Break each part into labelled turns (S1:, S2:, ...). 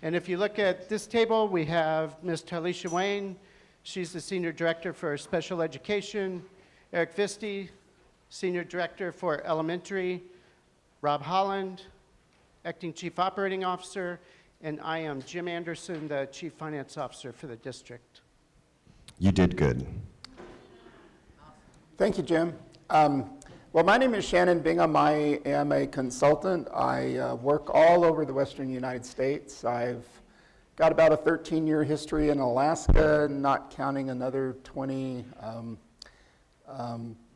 S1: And if you look at this table, we have Ms. Talisha Wayne. She's the Senior Director for Special Education. Eric Visti, Senior Director for Elementary. Rob Holland, Acting Chief Operating Officer. And I am Jim Anderson, the Chief Finance Officer for the district.
S2: You did good.
S3: Thank you, Jim. Well, my name is Shannon Bingham. I am a consultant. I work all over the western United States. I've got about a 13-year history in Alaska, not counting another 20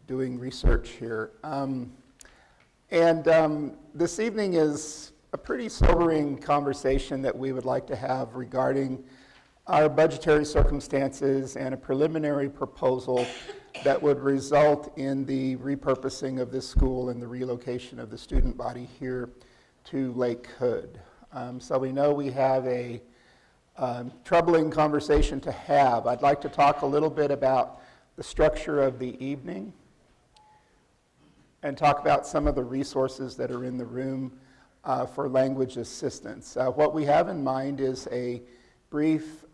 S3: doing research here. This evening is a pretty sobering conversation that we would like to have regarding our budgetary circumstances and a preliminary proposal that would result in the repurposing of this school and the relocation of the student body here to Lake Hood. So we know we have a troubling conversation to have. I'd like to talk a little bit about the structure of the evening and talk about some of the resources that are in the room for language assistance. What we have in mind is a brief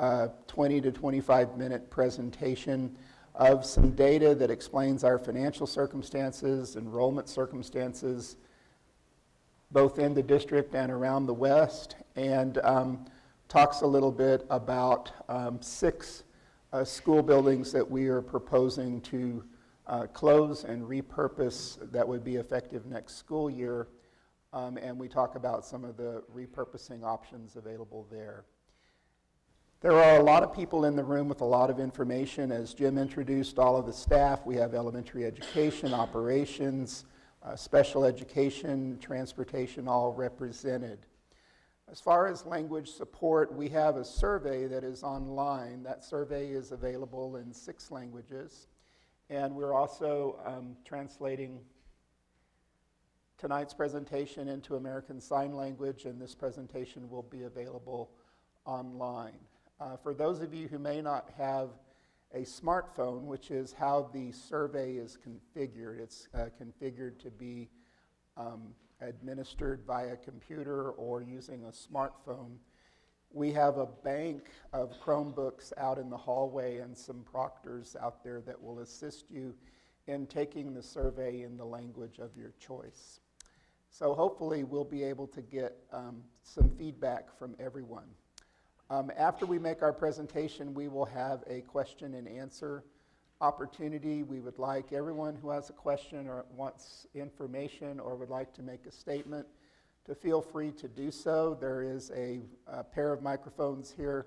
S3: 20 to 25 minute presentation of some data that explains our financial circumstances, enrollment circumstances, both in the district and around the West, and talks a little bit about 6 school buildings that we are proposing to close and repurpose that would be effective next school year, and we talk about some of the repurposing options available there. There are a lot of people in the room with a lot of information. As Jim introduced all of the staff, we have elementary education, operations, special education, transportation, all represented. As far as language support, we have a survey that is online. That survey is available in 6 languages. And we're also translating tonight's presentation into American Sign Language, and this presentation will be available online. For those of you who may not have a smartphone, which is how the survey is configured, it's configured to be administered via computer or using a smartphone. We have a bank of Chromebooks out in the hallway and some proctors out there that will assist you in taking the survey in the language of your choice. So hopefully we'll be able to get some feedback from everyone. After we make our presentation, we will have a question and answer opportunity. We would like everyone who has a question or wants information or would like to make a statement to feel free to do so. There is a pair of microphones here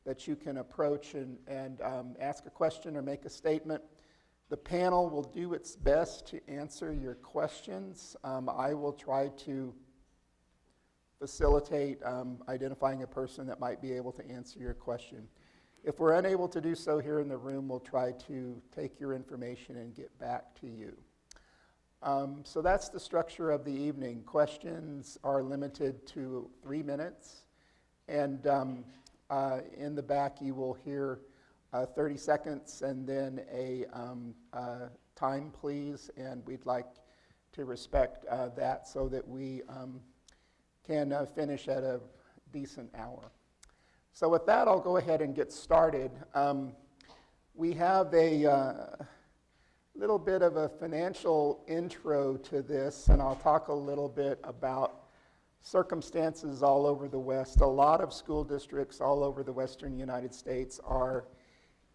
S3: that you can approach and ask a question or make a statement. The panel will do its best to answer your questions. I will try to facilitate identifying a person that might be able to answer your question. If we're unable to do so here in the room, we'll try to take your information and get back to you. So that's the structure of the evening. Questions are limited to 3 minutes. And in the back, you will hear 30 seconds and then a time, please. And we'd like to respect that so that we can finish at a decent hour. So with that, I'll go ahead and get started. We have a little bit of a financial intro to this, and I'll talk a little bit about circumstances all over the West. A lot of school districts all over the western United States are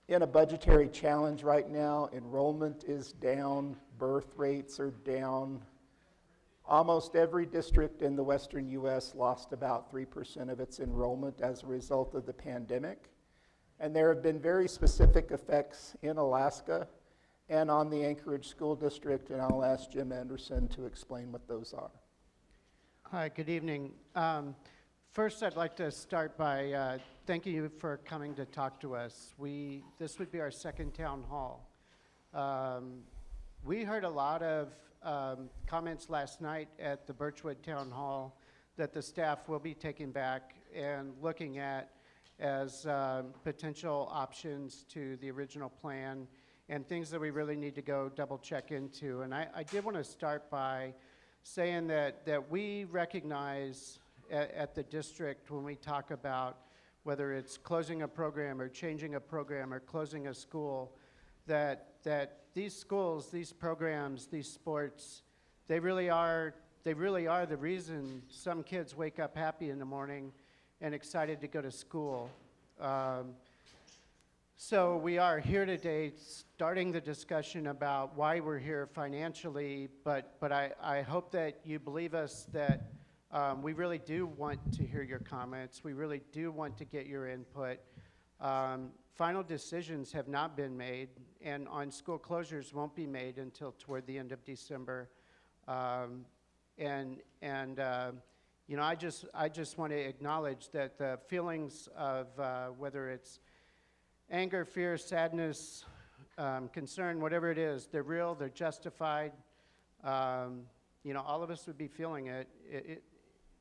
S3: in a budgetary challenge right now. Enrollment is down, birth rates are down. Almost every district in the western U.S. lost about 3% of its enrollment as a result of the pandemic. And there have been very specific effects in Alaska and on the Anchorage School District, and I'll ask Jim Anderson to explain what those are.
S1: Hi, good evening. First, I'd like to start by thanking you for coming to talk to us. This would be our second town hall. We heard a lot of comments last night at the Birchwood Town Hall that the staff will be taking back and looking at as potential options to the original plan and things that we really need to go double check into. And I did want to start by saying that we recognize at the district when we talk about whether it's closing a program or changing a program or closing a school, that these schools, these programs, these sports, they really are the reason some kids wake up happy in the morning and excited to go to school. So we are here today starting the discussion about why we're here financially, but I hope that you believe us that we really do want to hear your comments. We really do want to get your input. Final decisions have not been made, and on school closures won't be made until toward the end of December. You know, I just want to acknowledge that the feelings of whether it's anger, fear, sadness, concern, whatever it is, they're real, they're justified. You know, all of us would be feeling it.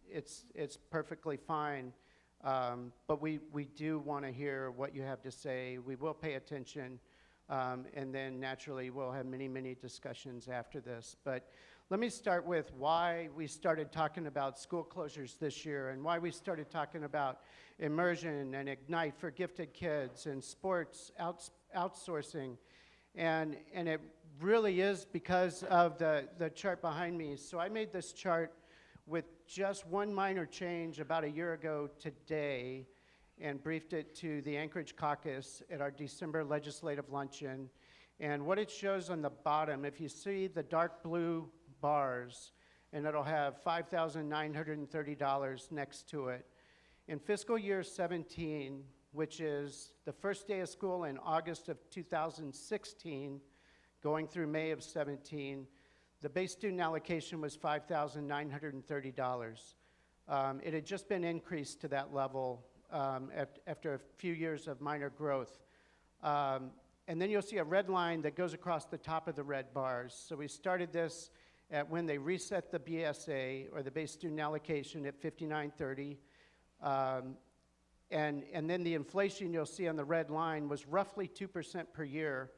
S1: It's perfectly fine. But we do want to hear what you have to say. We will pay attention. And then naturally we'll have many discussions after this. But let me start with why we started talking about school closures this year and why we started talking about immersion and Ignite for gifted kids and sports outsourcing. And it really is because of the chart behind me. So I made this chart with just one minor change about a year ago today and briefed it to the Anchorage caucus at our December legislative luncheon. And what it shows on the bottom, if you see the dark blue bars, and it'll have $5,930 next to it. In fiscal year 17, which is the first day of school in August of 2016, going through May of 17, the base student allocation was $5,930. It had just been increased to that level after a few years of minor growth. And then you'll see a red line that goes across the top of the red bars. So we started this at when they reset the BSA, or the base student allocation, at $5,930. And then the inflation you'll see on the red line was roughly 2% per year,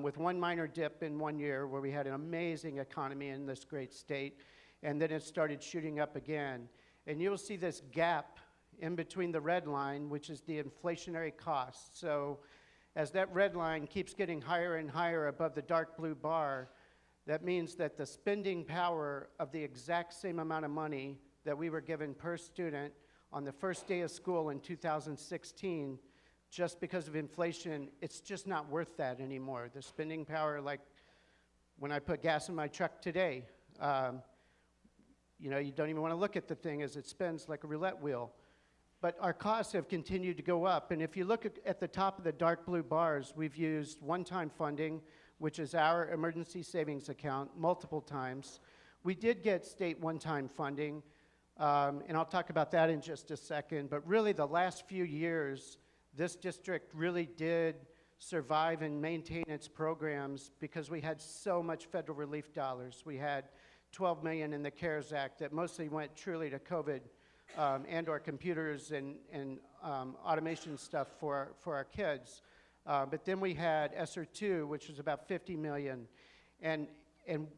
S1: with one minor dip in 1 year where we had an amazing economy in this great state, and then it started shooting up again. And you'll see this gap in between the red line, which is the inflationary cost. So as that red line keeps getting higher and higher above the dark blue bar, that means that the spending power of the exact same amount of money that we were given per student on the first day of school in 2016, just because of inflation, it's just not worth that anymore. The spending power, like when I put gas in my truck today, you know, you don't even want to look at the thing as it spins like a roulette wheel. But our costs have continued to go up. And if you look at the top of the dark blue bars, we've used one-time funding, which is our emergency savings account, multiple times. We did get state one-time funding, and I'll talk about that in just a second. But really, the last few years, this district really did survive and maintain its programs because we had so much federal relief dollars. We had $12 million in the CARES Act that mostly went truly to COVID and or computers and automation stuff for our kids. But then we had ESSER 2, which was about $50 million. And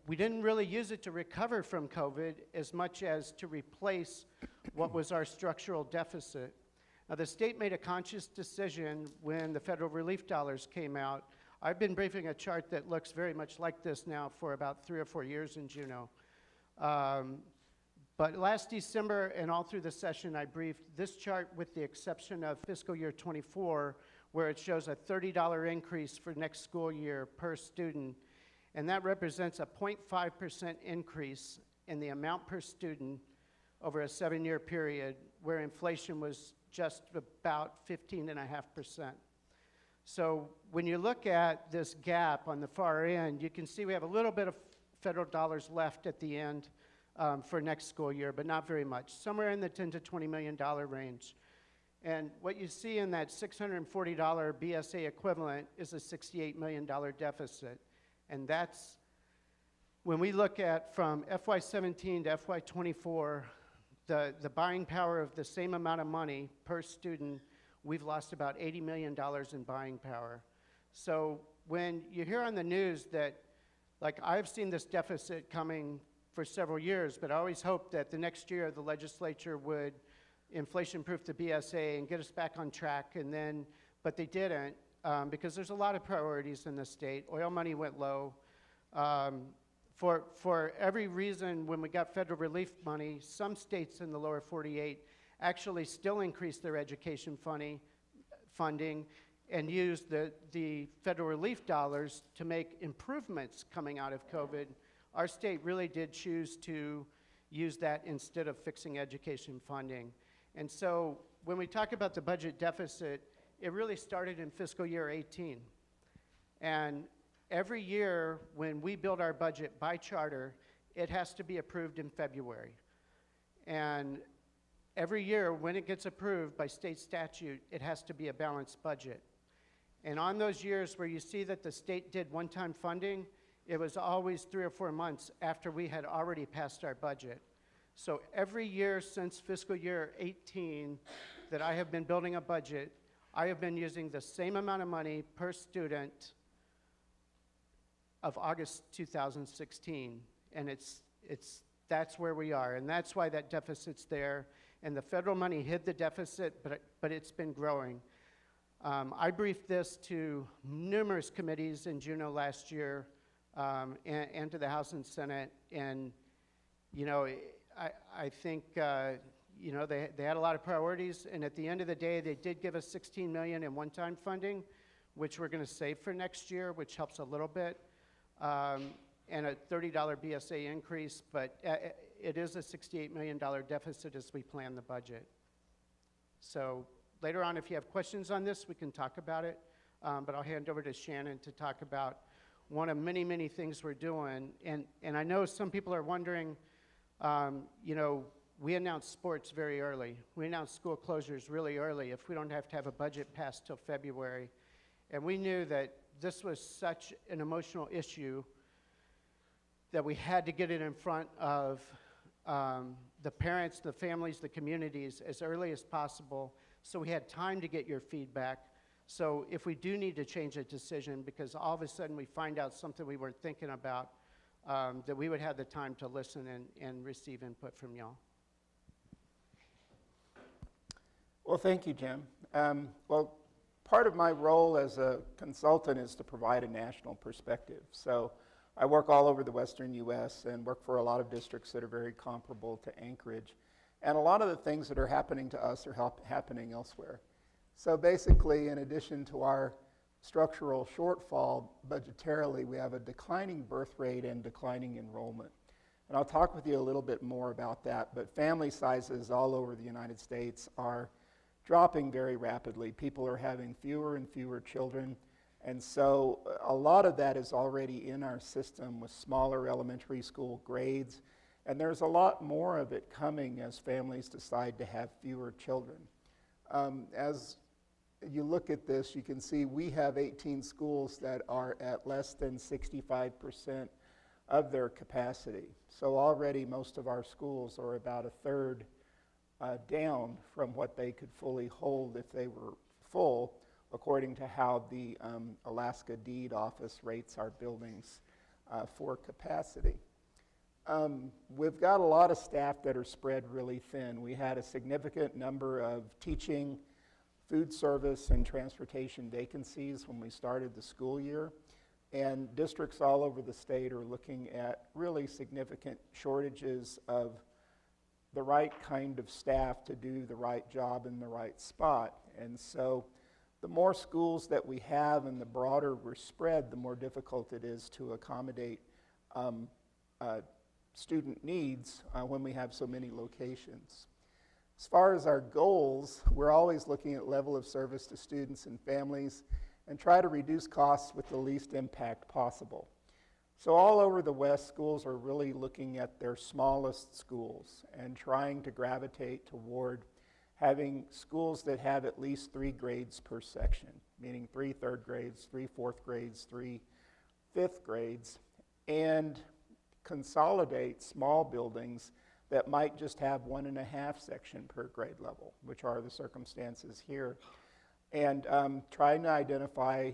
S1: we didn't really use it to recover from COVID as much as to replace what was our structural deficit. Now, the state made a conscious decision when the federal relief dollars came out. I've been briefing a chart that looks very much like this now for about 3 or 4 years in Juneau. But last December and all through the session, I briefed this chart with the exception of fiscal year 24, where it shows a $30 increase for next school year per student. And that represents a 0.5% increase in the amount per student over a 7-year period, where inflation was just about 15.5%. So when you look at this gap on the far end, you can see we have a little bit of federal dollars left at the end for next school year, but not very much, somewhere in the $10 to $20 million range. And what you see in that $640 BSA equivalent is a $68 million deficit. And that's, when we look at from FY17 to FY24, the buying power of the same amount of money per student, we've lost about $80 million in buying power. So when you hear on the news that, like, I've seen this deficit coming for several years, but I always hoped that the next year the legislature would inflation-proof the BSA and get us back on track, but they didn't, because there's a lot of priorities in the state. Oil money went low. For every reason, when we got federal relief money, some states in the lower 48 actually still increased their education funding and used the federal relief dollars to make improvements coming out of COVID. Our state really did choose to use that instead of fixing education funding. And so when we talk about the budget deficit, it really started in fiscal year 18. And every year when we build our budget by charter, it has to be approved in February. And every year when it gets approved by state statute, it has to be a balanced budget. And on those years where you see that the state did one-time funding, it was always 3 or 4 months after we had already passed our budget. So every year since fiscal year 18 that I have been building a budget, I have been using the same amount of money per student of August 2016. And that's where we are. And that's why that deficit's there. And the federal money hid the deficit, but it's been growing. I briefed this to numerous committees in June of last year, and to the House and Senate, and I think they had a lot of priorities, and at the end of the day, they did give us $16 million in one-time funding, which we're going to save for next year, which helps a little bit, and a $30 BSA increase, but it is a $68 million deficit as we plan the budget. So later on, if you have questions on this, we can talk about it, but I'll hand over to Shannon to talk about one of many, many things we're doing. And I know some people are wondering, we announced sports very early. We announced school closures really early if we don't have to have a budget passed till February. And we knew that this was such an emotional issue that we had to get it in front of the parents, the families, the communities as early as possible, so we had time to get your feedback. So if we do need to change a decision, because all of a sudden we find out something we weren't thinking about, that we would have the time to listen and receive input from y'all.
S3: Well, thank you, Jim. Well, part of my role as a consultant is to provide a national perspective. So I work all over the western U.S. and work for a lot of districts that are very comparable to Anchorage. And a lot of the things that are happening to us are happening elsewhere. So basically, in addition to our structural shortfall budgetarily, we have a declining birth rate and declining enrollment. And I'll talk with you a little bit more about that, but family sizes all over the United States are dropping very rapidly. People are having fewer and fewer children, and so a lot of that is already in our system with smaller elementary school grades, and there's a lot more of it coming as families decide to have fewer children. As you look at this, you can see we have 18 schools that are at less than 65% of their capacity. So already most of our schools are about a third down from what they could fully hold if they were full, according to how the Alaska Deed Office rates our buildings for capacity. We've got a lot of staff that are spread really thin. We had a significant number of teaching, food service, and transportation vacancies when we started the school year. And districts all over the state are looking at really significant shortages of the right kind of staff to do the right job in the right spot. And so the more schools that we have and the broader we're spread, the more difficult it is to accommodate student needs when we have so many locations. As far as our goals, we're always looking at level of service to students and families and try to reduce costs with the least impact possible. So all over the West, schools are really looking at their smallest schools and trying to gravitate toward having schools that have at least 3 grades per section, meaning 3 third grades, 3 fourth grades, 3 fifth grades, and consolidate small buildings that might just have 1.5 section per grade level, which are the circumstances here, and trying to identify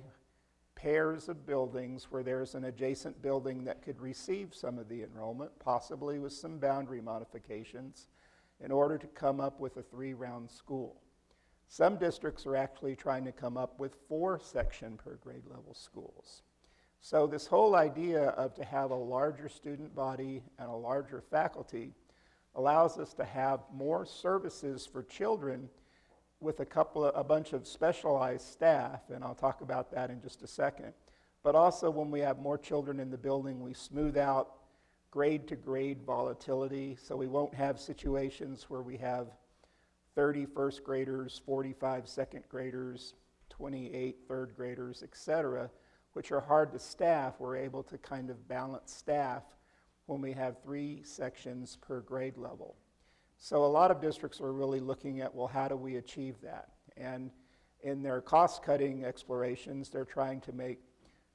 S3: pairs of buildings where there's an adjacent building that could receive some of the enrollment, possibly with some boundary modifications, in order to come up with a 3-round school. Some districts are actually trying to come up with 4 section per grade level schools. So this whole idea of to have a larger student body and a larger faculty allows us to have more services for children with a bunch of specialized staff, and I'll talk about that in just a second. But also when we have more children in the building, we smooth out grade to grade volatility, so we won't have situations where we have 30 first graders, 45 second graders, 28 third graders, etc., which are hard to staff. We're able to kind of balance staff when we have 3 sections per grade level. So a lot of districts are really looking at, well, how do we achieve that? And in their cost-cutting explorations, they're trying to make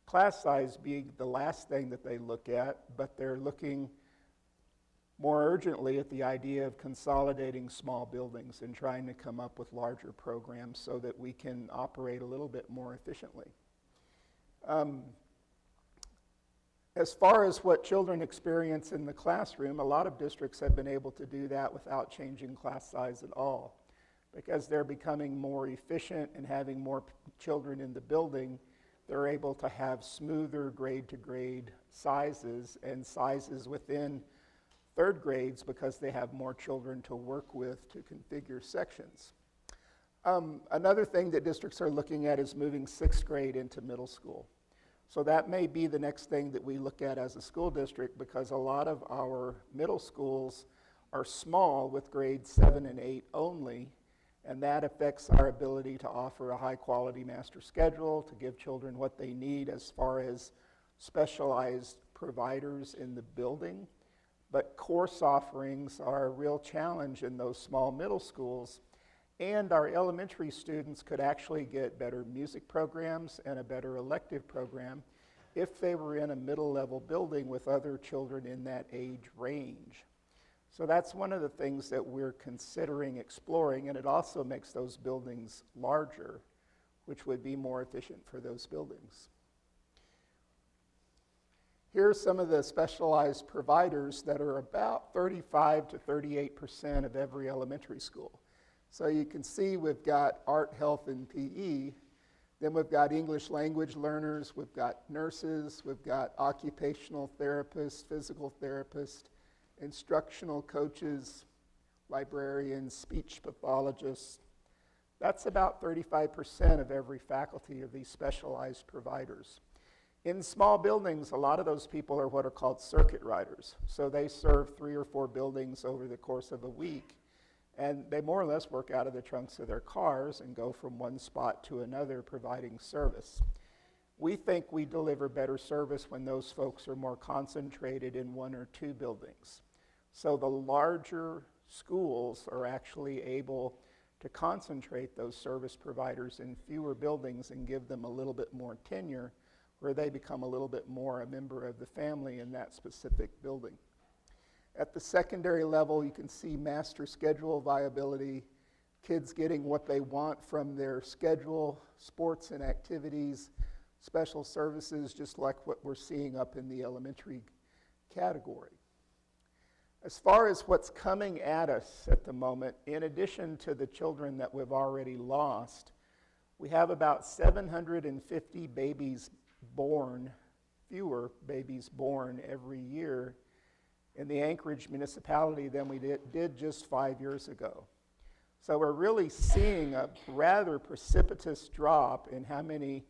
S3: class size be the last thing that they look at, but they're looking more urgently at the idea of consolidating small buildings and trying to come up with larger programs so that we can operate a little bit more efficiently. As far as what children experience in the classroom, a lot of districts have been able to do that without changing class size at all. Because they're becoming more efficient and having more children in the building, they're able to have smoother grade-to-grade sizes and sizes within third grades because they have more children to work with to configure sections. Another thing that districts are looking at is moving 6th grade into middle school. So that may be the next thing that we look at as a school district, because a lot of our middle schools are small with grades 7 and 8 only, and that affects our ability to offer a high-quality master schedule, to give children what they need as far as specialized providers in the building. But course offerings are a real challenge in those small middle schools, and our elementary students could actually get better music programs and a better elective program if they were in a middle-level building with other children in that age range. So that's one of the things that we're considering exploring, and it also makes those buildings larger, which would be more efficient for those buildings. Here are some of the specialized providers that are about 35 to 38% of every elementary school. So you can see we've got art, health, and PE. Then we've got English language learners, we've got nurses, we've got occupational therapists, physical therapists, instructional coaches, librarians, speech pathologists. That's about 35% of every faculty of these specialized providers. In small buildings, a lot of those people are what are called circuit riders. So they serve 3 or 4 buildings over the course of a week. And they more or less work out of the trunks of their cars and go from one spot to another providing service. We think we deliver better service when those folks are more concentrated in 1 or 2 buildings. So the larger schools are actually able to concentrate those service providers in fewer buildings and give them a little bit more tenure, where they become a little bit more a member of the family in that specific building. At the secondary level, you can see master schedule viability, kids getting what they want from their schedule, sports and activities, special services, just like what we're seeing up in the elementary category. As far as what's coming at us at the moment, in addition to the children that we've already lost, we have about 750 babies born, fewer babies born every year in the Anchorage municipality than we did just 5 years ago. So we're really seeing a rather precipitous drop in how many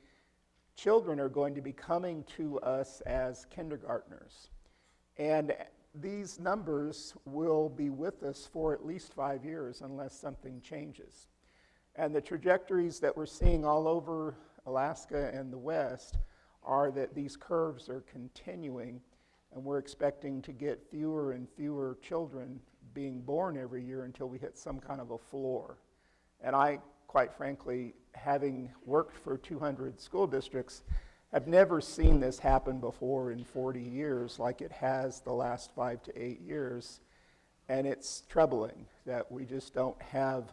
S3: children are going to be coming to us as kindergartners. And these numbers will be with us for at least 5 years unless something changes. And the trajectories that we're seeing all over Alaska and the West are that these curves are continuing, and we're expecting to get fewer and fewer children being born every year until we hit some kind of a floor. And I, quite frankly, having worked for 200 school districts, have never seen this happen before in 40 years like it has the last 5 to 8 years. And it's troubling that we just don't have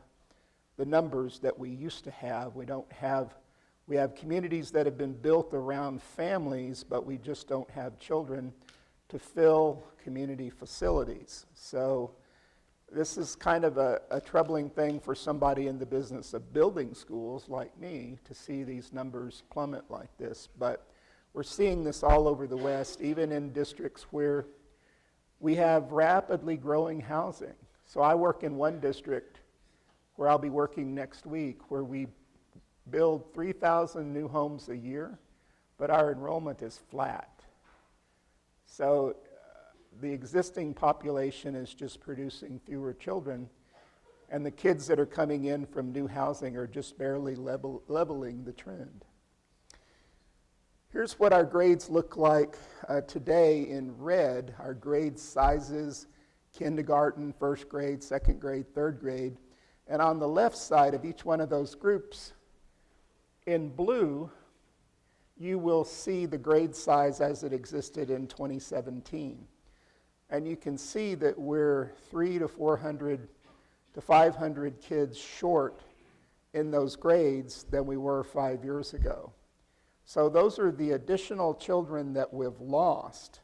S3: the numbers that we used to have. We don't have We have communities that have been built around families, but we just don't have children to fill community facilities. So this is kind of a troubling thing for somebody in the business of building schools like me to see these numbers plummet like this. But we're seeing this all over the West, even in districts where we have rapidly growing housing. So I work in one district where I'll be working next week, where we build 3,000 new homes a year, but our enrollment is flat. So the existing population is just producing fewer children, and the kids that are coming in from new housing are just barely leveling the trend. Here's what our grades look like today in red, our grade sizes, kindergarten, first grade, second grade, third grade. And on the left side of each one of those groups, in blue, you will see the grade size as it existed in 2017. And you can see that we're 300 to 400 to 500 kids short in those grades than we were 5 years ago. So those are the additional children that we've lost.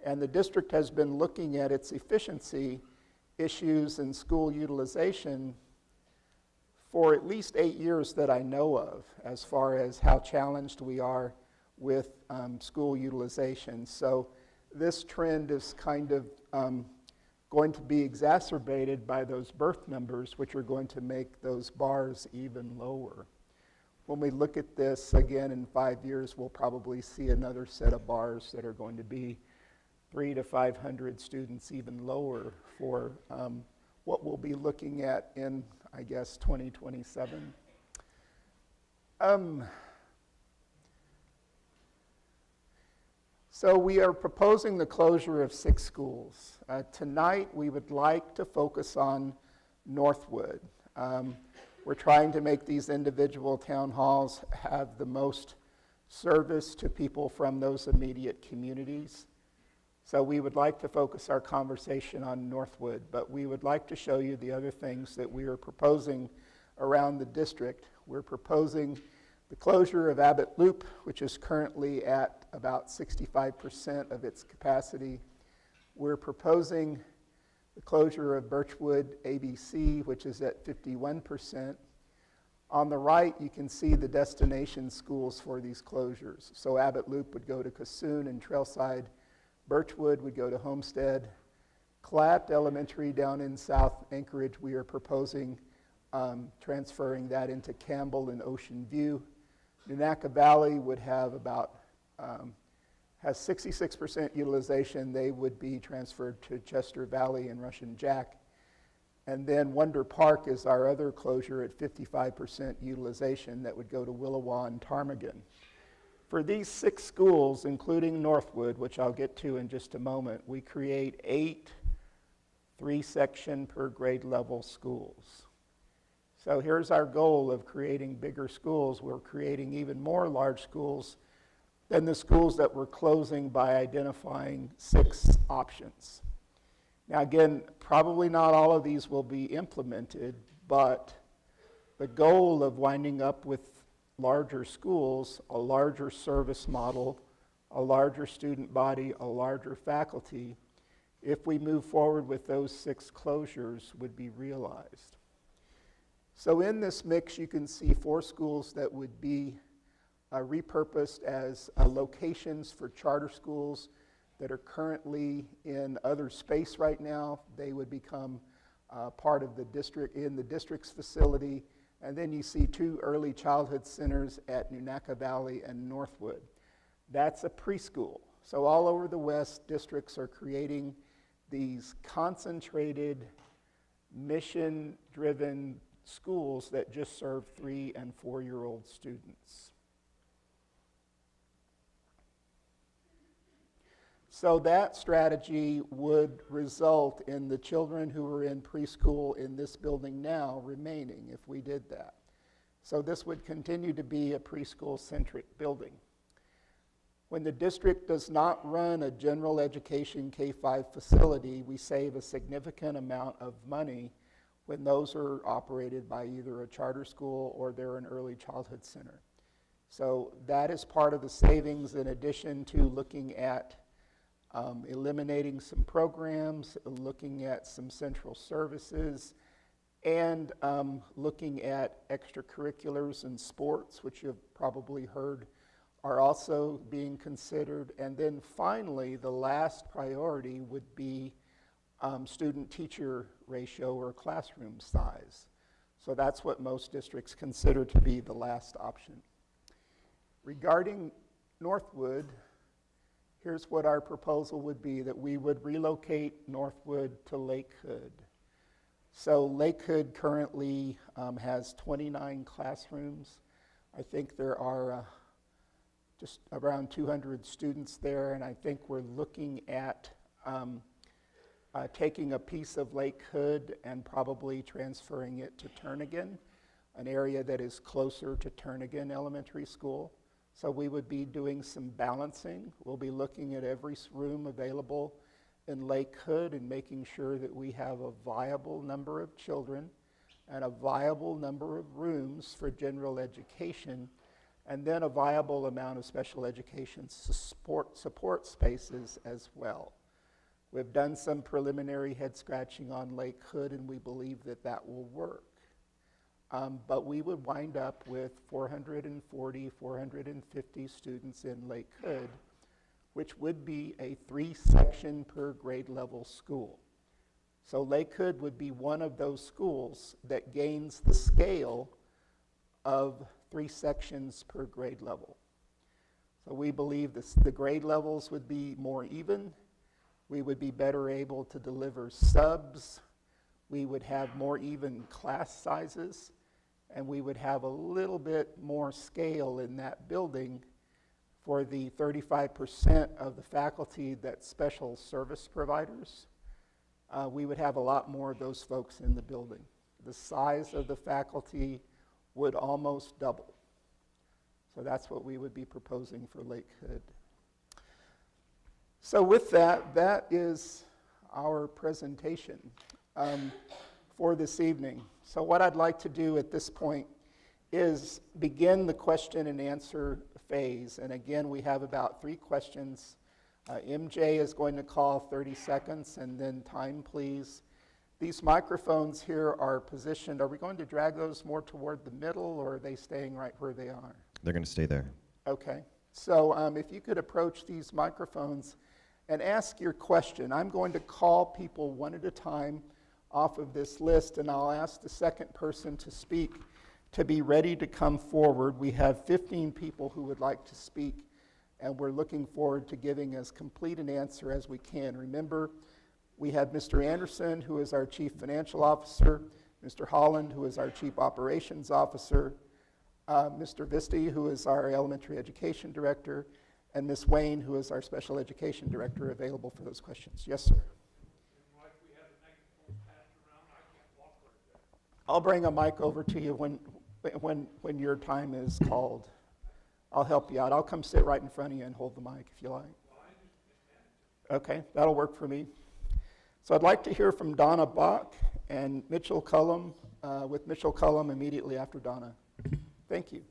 S3: And the district has been looking at its efficiency issues and school utilization for at least 8 years that I know of, as far as how challenged we are with school utilization. So this trend is kind of going to be exacerbated by those birth numbers, which are going to make those bars even lower. When we look at this again in 5 years, we'll probably see another set of bars that are going to be 300 to 500 students even lower for what we'll be looking at in, I guess, 2027. So we are proposing the closure of 6 schools. Tonight we would like to focus on Northwood. We're trying to make these individual town halls have the most service to people from those immediate communities. So we would like to focus our conversation on Northwood, but we would like to show you the other things that we are proposing around the district. We're proposing the closure of Abbott Loop, which is currently at about 65% of its capacity. We're proposing the closure of Birchwood ABC, which is at 51%. On the right, you can see the destination schools for these closures. So Abbott Loop would go to Cassoon and Trailside. Birchwood would go to Homestead. Clatt Elementary down in South Anchorage, we are proposing transferring that into Campbell and Ocean View. Nunaca Valley would have about, has 66% utilization. They would be transferred to Chester Valley and Russian Jack. And then Wonder Park is our other closure at 55% utilization that would go to Willowa and Ptarmigan. For these 6 schools, including Northwood, which I'll get to in just a moment, we create 8 3-section per grade level schools. So here's our goal of creating bigger schools. We're creating even more large schools than the schools that we're closing by identifying 6 options. Now again, probably not all of these will be implemented, but the goal of winding up with larger schools, a larger service model, a larger student body, a larger faculty, if we move forward with those 6 closures, would be realized. So in this mix, you can see 4 schools that would be repurposed as locations for charter schools that are currently in other space right now. They would become part of the district, in the district's facility. And then you see 2 early childhood centers at Nunaca Valley and Northwood. That's a preschool. So all over the West, districts are creating these concentrated, mission-driven schools that just serve 3- and 4-year-old students. So that strategy would result in the children who are in preschool in this building now remaining if we did that. So this would continue to be a preschool-centric building. When the district does not run a general education K-5 facility, we save a significant amount of money when those are operated by either a charter school or they're an early childhood center. So that is part of the savings in addition to looking at eliminating some programs, looking at some central services, and looking at extracurriculars and sports, which you've probably heard are also being considered. And then finally, the last priority would be student-teacher ratio or classroom size. So that's what most districts consider to be the last option. Regarding Northwood, here's what our proposal would be, that we would relocate Northwood to Lake Hood. So Lake Hood currently has 29 classrooms. I think there are just around 200 students there, and I think we're looking at taking a piece of Lake Hood and probably transferring it to Turnagain, an area that is closer to Turnagain Elementary School. So we would be doing some balancing. We'll be looking at every room available in Lake Hood and making sure that we have a viable number of children and a viable number of rooms for general education, and then a viable amount of special education support spaces as well. We've done some preliminary head scratching on Lake Hood, and we believe that that will work. But we would wind up with 440, 450 students in Lake Hood, which would be a 3-section per grade level school. So Lake Hood would be one of those schools that gains the scale of 3 sections per grade level. So we believe the grade levels would be more even. We would be better able to deliver subs. We would have more even class sizes, and we would have a little bit more scale in that building for the 35% of the faculty that's special service providers. We would have a lot more of those folks in the building. The size of the faculty would almost double. So that's what we would be proposing for Lake Hood. So with that, that is our presentation for this evening. So what I'd like to do at this point is begin the question and answer phase. And again, we have about 3 questions. MJ is going to call 30 seconds, and then time, please. These microphones here are positioned. Are we going to drag those more toward the middle, or are they staying right where they are?
S2: They're going to stay there.
S3: Okay. So if you could approach these microphones and ask your question. I'm going to call people one at a time off of this list, and I'll ask the second person to speak to be ready to come forward. We have 15 people who would like to speak, and we're looking forward to giving as complete an answer as we can. Remember, we have Mr. Anderson, who is our Chief Financial Officer, Mr. Holland, who is our Chief Operations Officer, Mr. Visti, who is our Elementary Education Director, and Ms. Wayne, who is our Special Education Director, available for those questions. Yes, sir. I'll bring a mic over to you when your time is called. I'll help you out. I'll come sit right in front of you and hold the mic if you like. Okay, that'll work for me. So I'd like to hear from Donna Bach and Mitchell Cullum, with Mitchell Cullum immediately after Donna. Thank you.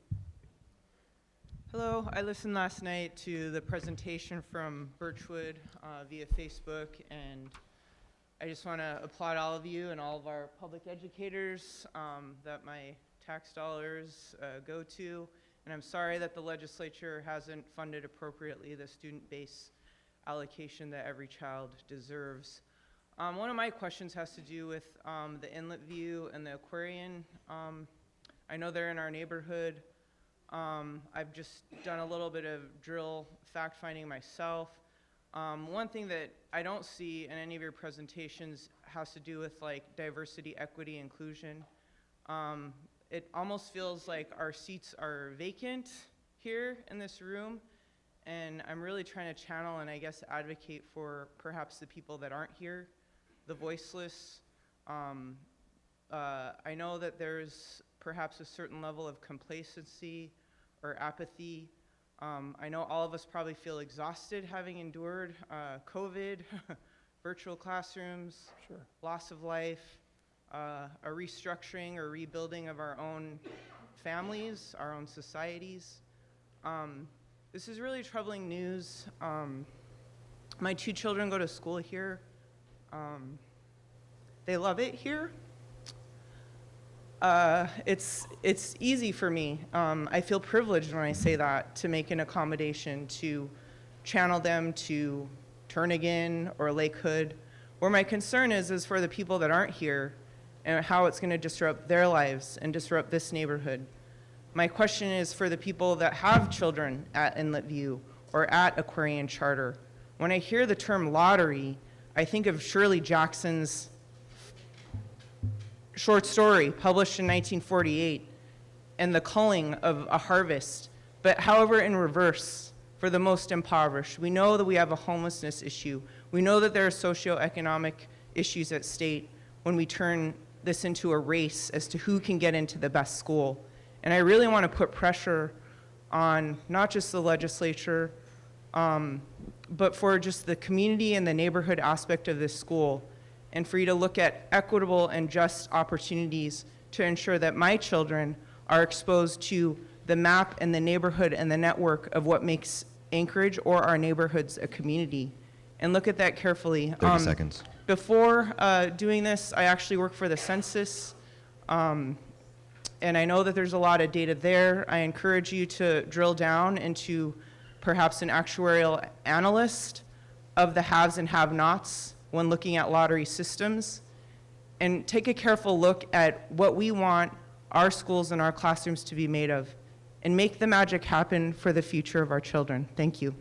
S4: Hello, I listened last night to the presentation from Birchwood via Facebook, and I just want to applaud all of you and all of our public educators that my tax dollars go to, and I'm sorry that the legislature hasn't funded appropriately the student-based allocation that every child deserves. One of my questions has to do with the Inlet View and the Aquarian. I know they're in our neighborhood. I've just done a little bit of drill fact-finding myself. One thing that I don't see in any of your presentations has to do with like diversity, equity, inclusion. It almost feels like our seats are vacant here in this room, and I'm really trying to channel and I guess advocate for perhaps the people that aren't here, the voiceless. I know that there's perhaps a certain level of complacency or apathy. I know all of us probably feel exhausted having endured COVID, virtual classrooms,
S3: Sure.
S4: loss of life, a restructuring or rebuilding of our own families, our own societies. This is really troubling news. My 2 children go to school here. They love it here. It's easy for me. I feel privileged when I say that, to make an accommodation to channel them to Turnagain or Lake Hood. Where my concern is for the people that aren't here and how it's going to disrupt their lives and disrupt this neighborhood. My question is for the people that have children at Inlet View or at Aquarian Charter. When I hear the term lottery, I think of Shirley Jackson's short story published in 1948 and the culling of a harvest, but however in reverse for the most impoverished. We know that we have a homelessness issue. We know that there are socioeconomic issues at stake when we turn this into a race as to who can get into the best school. And I really want to put pressure on not just the legislature, but for just the community and the neighborhood aspect of this school, and for you to look at equitable and just opportunities to ensure that my children are exposed to the map and the neighborhood and the network of what makes Anchorage or our neighborhoods a community. And look at that carefully.
S2: 30 seconds.
S4: Before doing this, I actually worked for the census, and I know that there's a lot of data there. I encourage you to drill down into perhaps an actuarial analyst of the haves and have-nots when looking at lottery systems, and take a careful look at what we want our schools and our classrooms to be made of, and make the magic happen for the future of our children. Thank you.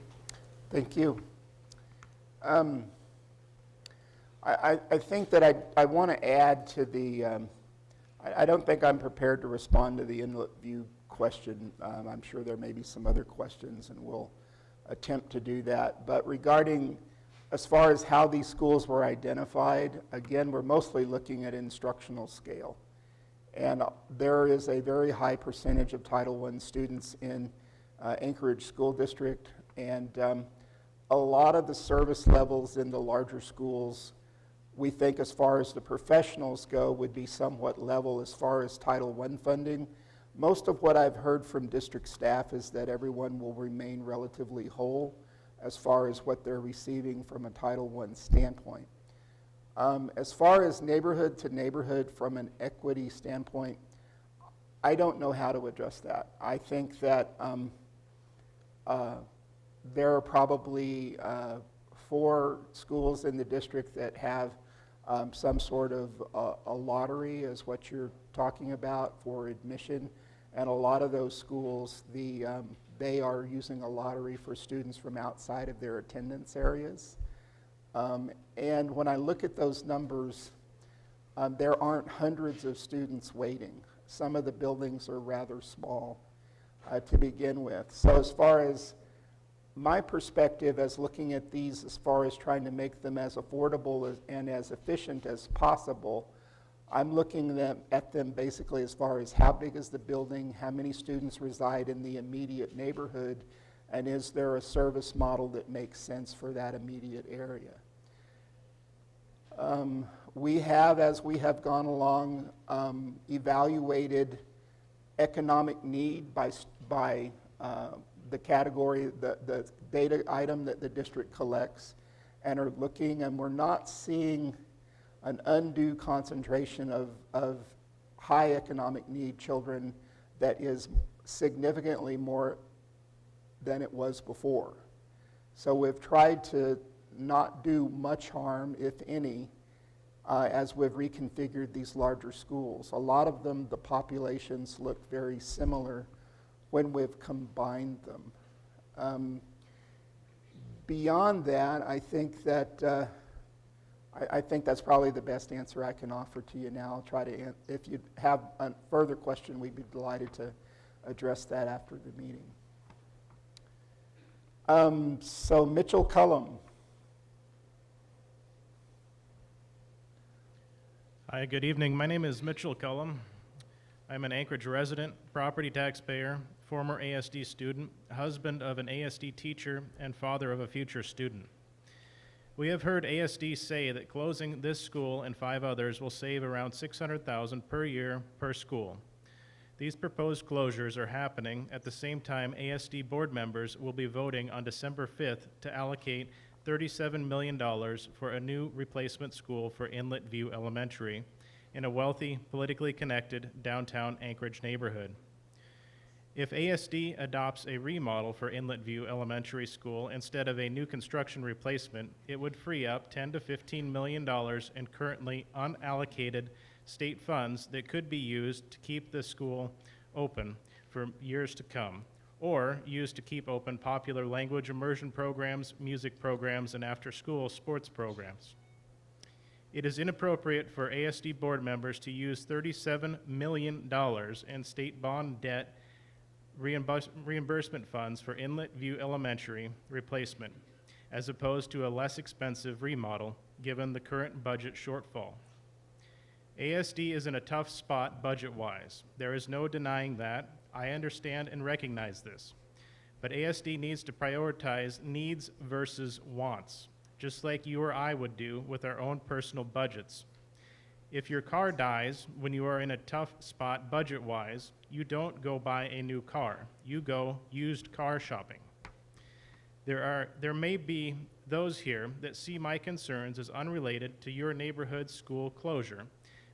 S3: Thank you. I think that I want to add to the, I don't think I'm prepared to respond to the Inlet View question. I'm sure there may be some other questions, and we'll attempt to do that. But regarding, as far as how these schools were identified, again, we're mostly looking at instructional scale. And there is a very high percentage of Title I students in Anchorage School District, and a lot of the service levels in the larger schools, we think as far as the professionals go, would be somewhat level as far as Title I funding. Most of what I've heard from district staff is that everyone will remain relatively whole as far as what they're receiving from a Title I standpoint. As far as neighborhood to neighborhood from an equity standpoint, I don't know how to address that. I think that there are probably 4 schools in the district that have some sort of a lottery, is what you're talking about, for admission. And a lot of those schools, they are using a lottery for students from outside of their attendance areas. And when I look at those numbers, there aren't hundreds of students waiting. Some of the buildings are rather small to begin with. So as far as my perspective as looking at these, as far as trying to make them as affordable and as efficient as possible, I'm looking at them basically as far as how big is the building, how many students reside in the immediate neighborhood, and is there a service model that makes sense for that immediate area. We have, as we have gone along, evaluated economic need by the category, the data item that the district collects, and are looking, and we're not seeing an undue concentration of high economic need children that is significantly more than it was before. So we've tried to not do much harm, if any, as we've reconfigured these larger schools. A lot of them, the populations look very similar when we've combined them. Beyond that, I think that I think that's probably the best answer I can offer to you now. I'll try to, if you have a further question, we'd be delighted to address that after the meeting. So Mitchell Cullum.
S5: Hi, good evening. My name is Mitchell Cullum. I'm an Anchorage resident, property taxpayer, former ASD student, husband of an ASD teacher, and father of a future student. We have heard ASD say that closing this school and 5 others will save around $600,000 per year per school. These proposed closures are happening at the same time ASD board members will be voting on December 5th to allocate $37 million for a new replacement school for Inlet View Elementary in a wealthy, politically connected downtown Anchorage neighborhood. If ASD adopts a remodel for Inlet View Elementary School instead of a new construction replacement, it would free up $10 to $15 million in currently unallocated state funds that could be used to keep the school open for years to come, or used to keep open popular language immersion programs, music programs, and after-school sports programs. It is inappropriate for ASD board members to use $37 million in state bond debt reimbursement funds for Inlet View Elementary replacement, as opposed to a less expensive remodel, given the current budget shortfall. ASD is in a tough spot budget-wise. There is no denying that. I understand and recognize this. But ASD needs to prioritize needs versus wants, just like you or I would do with our own personal budgets. If your car dies when you are in a tough spot budget-wise, you don't go buy a new car. You go used car shopping. There may be those here that see my concerns as unrelated to your neighborhood school closure,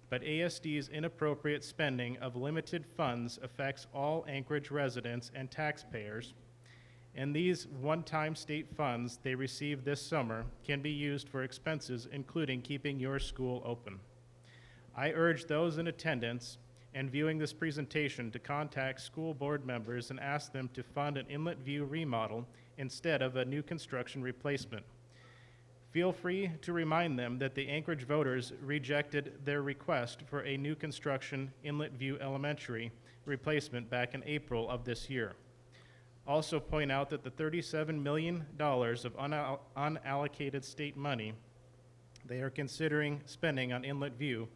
S5: but ASD's inappropriate spending of limited funds affects all Anchorage residents and taxpayers, and these one-time state funds they receive this summer can be used for expenses including keeping your school open. I urge those in attendance and viewing this presentation to contact school board members and ask them to fund an Inlet View remodel instead of a new construction replacement. Feel free to remind them that the Anchorage voters rejected their request for a new construction Inlet View Elementary replacement back in April of this year. Also point out that the $37 million of unallocated state money they are considering spending on Inlet View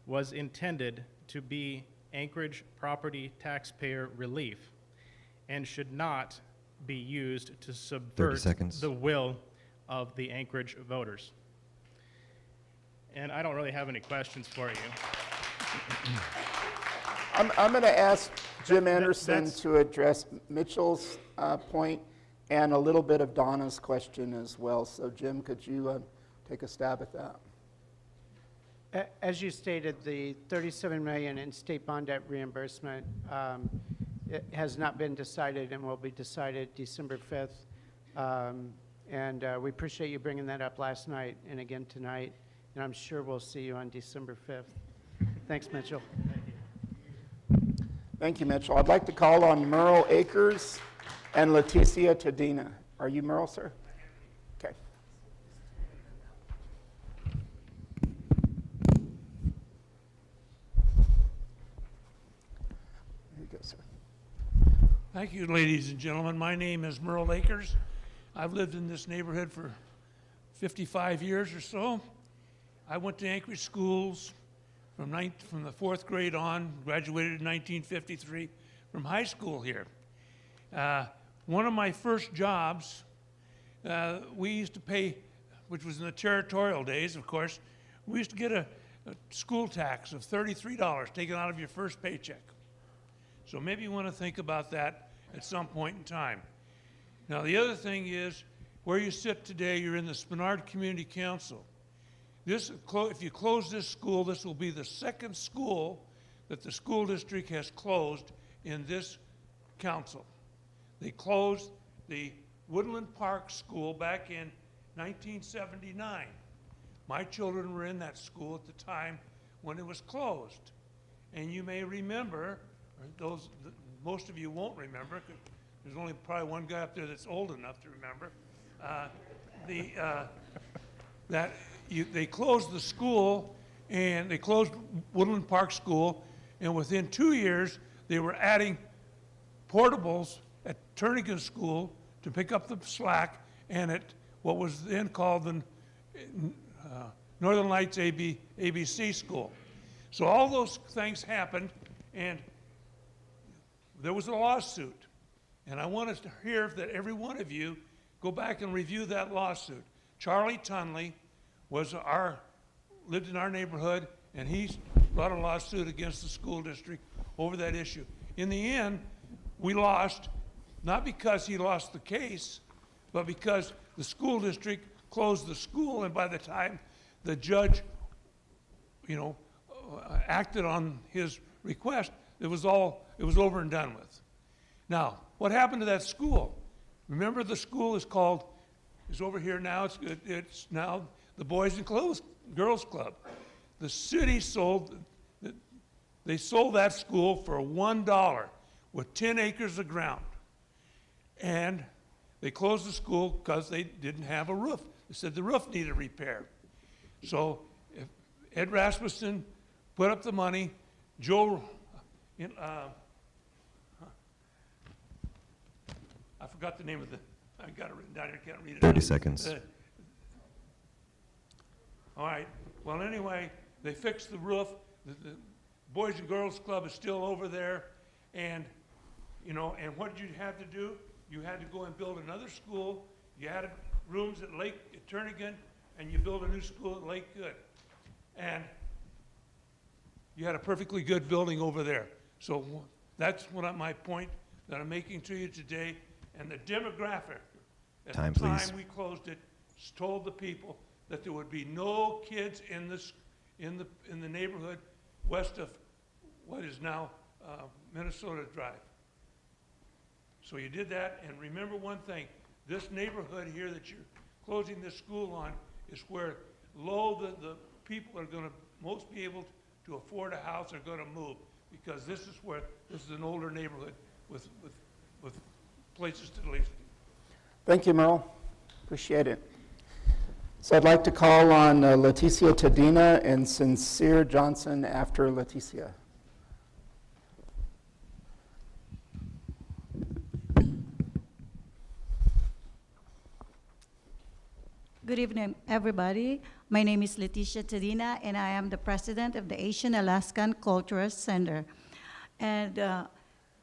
S5: was intended to be Anchorage property taxpayer relief and should not be used to subvert the will of the Anchorage voters. And I don't really have any questions for you.
S3: I'm going to ask Jim Anderson to address Mitchell's point and a little bit of Donna's question as well. So Jim, could you take a stab at that?
S1: As you stated, the $37 million in state bond debt reimbursement it has not been decided and will be decided December 5th. We appreciate you bringing that up last night and again tonight, and I'm sure we'll see you on December 5th. Thanks, Mitchell.
S3: Thank you, Mitchell. I'd like to call on Merle Akers and Leticia Tadina. Are you Merle, sir? Okay. There you go, sir.
S6: Thank you, ladies and gentlemen. My name is Merle Akers. I've lived in this neighborhood for 55 years or so. I went to Anchorage schools from the 4th grade on, graduated in 1953 from high school here. One of my first jobs, we used to pay, which was in the territorial days, of course, we used to get a school tax of $33 taken out of your first paycheck. So maybe you want to think about that at some point in time. Now, the other thing is, where you sit today, you're in the Spenard Community Council. If you close this school, this will be the second school that the school district has closed in this council. They closed the Woodland Park School back in 1979. My children were in that school at the time when it was closed. And you may remember, or most of you won't remember, 'cause there's only probably one guy up there that's old enough to remember, they closed the school, and they closed Woodland Park School, and within 2 years, they were adding portables at Turnigan School to pick up the slack, and at what was then called the Northern Lights ABC School. So all those things happened, and there was a lawsuit. And I want us to hear that every one of you go back and review that lawsuit. Charlie Tunley lived in our neighborhood, and he brought a lawsuit against the school district over that issue. In the end, we lost, not because he lost the case, but because the school district closed the school, and by the time the judge, acted on his request, it was over and done with. Now, what happened to that school? Remember, the school is over here now. It's now the Boys and Girls Club. The city sold that school for $1 with 10 acres of ground. And they closed the school because they didn't have a roof. They said the roof needed repair. So if Ed Rasmussen put up the money, Joe, I forgot the name of I got it written down here, I can't read it.
S2: 30 seconds.
S6: All right, well, anyway, they fixed the roof. The Boys and Girls Club is still over there. And, and what did you have to do? You had to go and build another school. You had rooms at Turnigan, and you built a new school at Lake Good. And you had a perfectly good building over there. So that's my point that I'm making to you today. And the demographic, at
S2: Time,
S6: the time
S2: please.
S6: we closed it, told the people that there would be no kids in the neighborhood west of what is now Minnesota Drive. So you did that, and remember one thing, this neighborhood here that you're closing this school on is where the people are going to most be able to afford a house are going to move, because this is an older neighborhood with places to live.
S3: Thank you, Merle. Appreciate it. So I'd like to call on Leticia Tadina and Sincere Johnson after Leticia.
S7: Good evening, everybody. My name is Leticia Tadina, and I am the president of the Asian Alaskan Cultural Center. And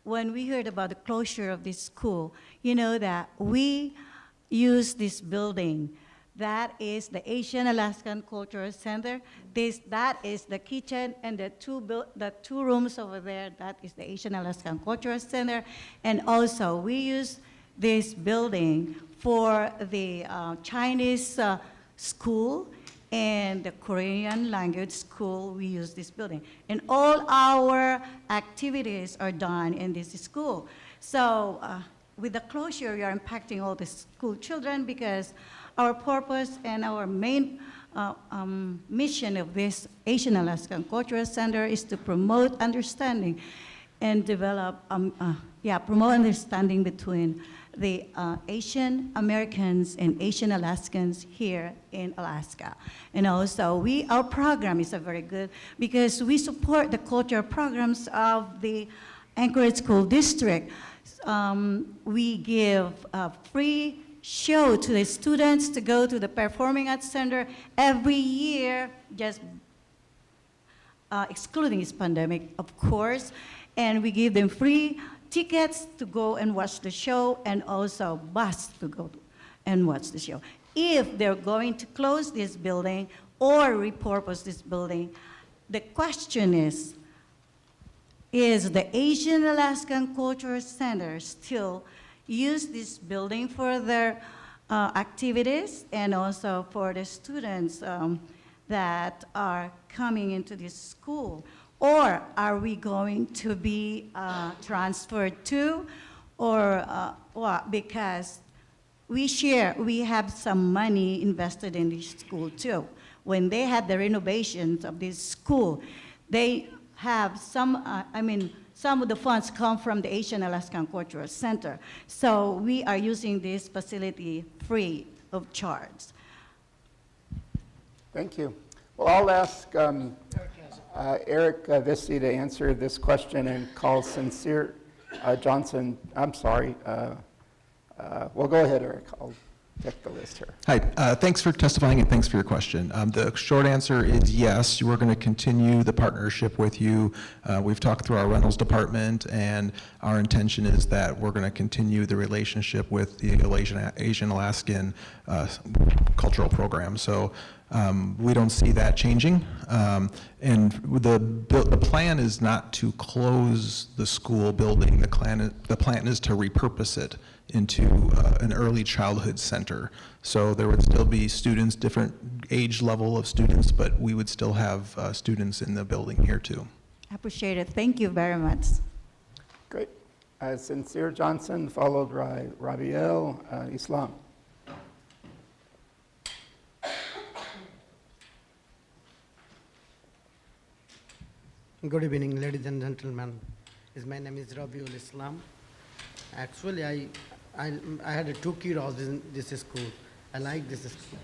S7: when we heard about the closure of this school, that we use this building. That is the Asian Alaskan Cultural Center. That is the kitchen, and the two rooms over there, that is the Asian Alaskan Cultural Center. And also, we use this building for the Chinese school and the Korean language school. We use this building. And all our activities are done in this school. So with the closure, we are impacting all the school children, because our purpose and our main mission of this Asian Alaskan Cultural Center is to promote understanding and develop, promote understanding between the Asian Americans and Asian Alaskans here in Alaska. And also, our program is very good because we support the cultural programs of the Anchorage School District. We give a free show to the students to go to the Performing Arts Center every year, just excluding this pandemic, of course. And we give them free tickets to go and watch the show, and also bus to go and watch the show. If they're going to close this building or repurpose this building, the question is the Asian Alaskan Cultural Center still use this building for their activities and also for the students that are coming into this school? Or are we going to be transferred to, or what? Because we have some money invested in this school too. When they had the renovations of this school, they have some of the funds come from the Asian Alaskan Cultural Center. So we are using this facility free of charge.
S3: Thank you. Well, I'll ask Eric Visti to answer this question and call Sincere Johnson. I'm sorry. Well, go ahead, Eric. check the list here.
S8: Hi, thanks for testifying and thanks for your question. The short answer is yes, we're going to continue the partnership with you. We've talked through our rentals department, and our intention is that we're going to continue the relationship with the Asian Alaskan cultural program. So we don't see that changing. And the plan is not to close the school building. The plan is to repurpose it into an early childhood center. So there would still be students, different age level of students, but we would still have students in the building here too.
S7: I appreciate it. Thank you very much.
S3: Great. Sincere Johnson, followed by Rabiel Islam.
S9: Good evening, ladies and gentlemen. My name is Rabiul Islam. Actually, I had 2 kiddos in this school. I like this school.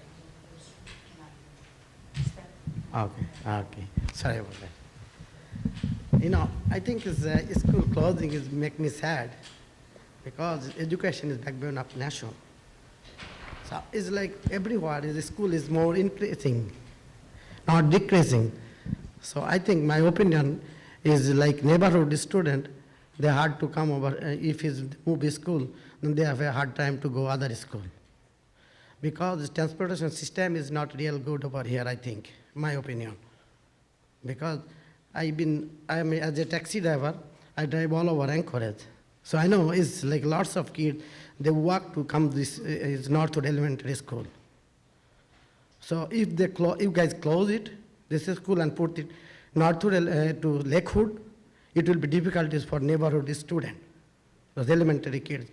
S9: Okay. Sorry about that. You know, I think school closing is make me sad because education is backbone of nation. So it's like everywhere the school is more increasing, not decreasing. So I think my opinion is like neighborhood student, they hard to come over. If he's move school, then they have a hard time to go other school. Because the transportation system is not real good over here, I think, my opinion. Because I'm as a taxi driver, I drive all over Anchorage. So I know it's like lots of kids, they walk to come this is Northwood Elementary School. So if you guys close it, this school, and put it Northwood to Lakewood, it will be difficulties for neighborhood students, those elementary kids.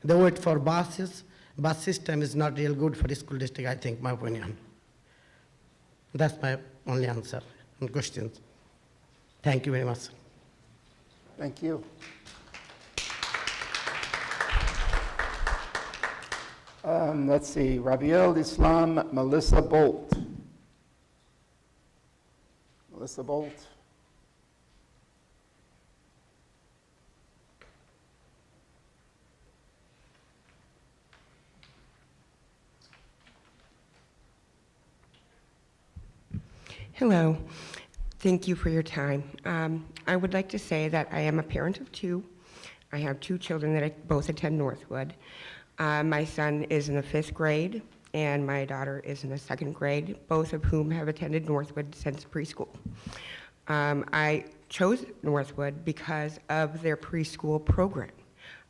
S9: They wait for buses. Bus system is not real good for the school district, I think, my opinion. That's my only answer and questions. Thank you very much.
S3: Thank you. Let's see, Rabiel Islam, Melissa Bolt. Melissa Bolt.
S10: Hello. Thank you for your time. I would like to say that I am a parent of 2. I have 2 children that both attend Northwood. My son is in the 5th grade, and my daughter is in the 2nd grade, both of whom have attended Northwood since preschool. I chose Northwood because of their preschool program.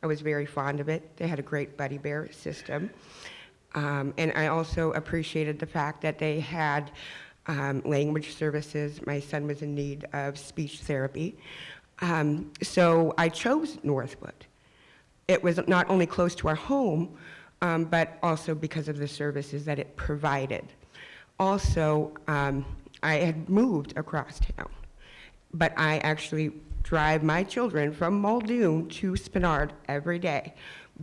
S10: I was very fond of it. They had a great buddy bear system. And I also appreciated the fact that they had language services. My son was in need of speech therapy. So I chose Northwood. It was not only close to our home, but also because of the services that it provided. Also, I had moved across town, but I actually drive my children from Muldoon to Spenard every day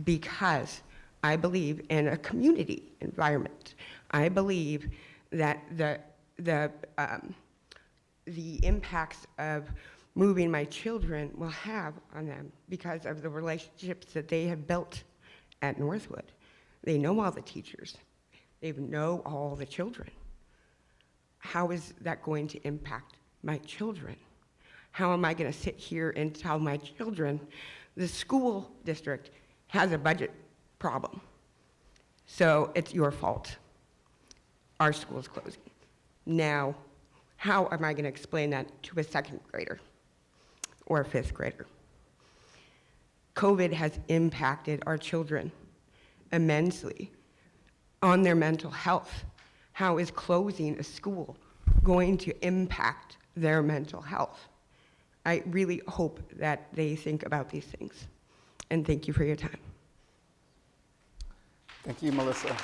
S10: because I believe in a community environment. I believe that the impacts of moving my children will have on them because of the relationships that they have built at Northwood. They know all the teachers. They know all the children. How is that going to impact my children? How am I going to sit here and tell my children the school district has a budget problem, so it's your fault? Our school's closing. Now, how am I going to explain that to a 2nd grader or a 5th grader? COVID has impacted our children immensely on their mental health. How is closing a school going to impact their mental health? I really hope that they think about these things. And thank you for your time.
S3: Thank you, Melissa.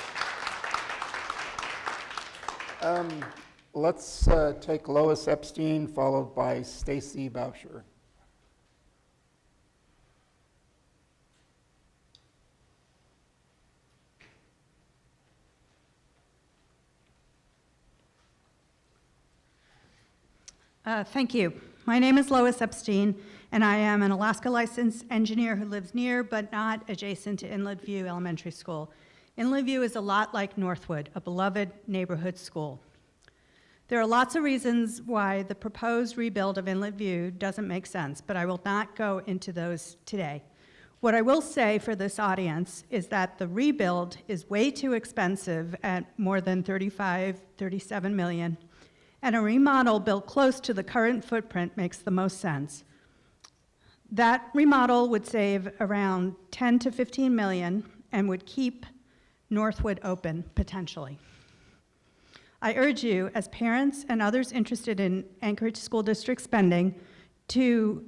S3: Let's take Lois Epstein, followed by Stacy Boucher.
S11: Thank you. My name is Lois Epstein, and I am an Alaska licensed engineer who lives near but not adjacent to Inlet View Elementary School. Inland View is a lot like Northwood, a beloved neighborhood school. There are lots of reasons why the proposed rebuild of Inland View doesn't make sense, but I will not go into those today. What I will say for this audience is that the rebuild is way too expensive at more than 37 million, and a remodel built close to the current footprint makes the most sense. That remodel would save around 10 to 15 million and would keep Northwood open potentially. I urge you, as parents and others interested in Anchorage School District spending, to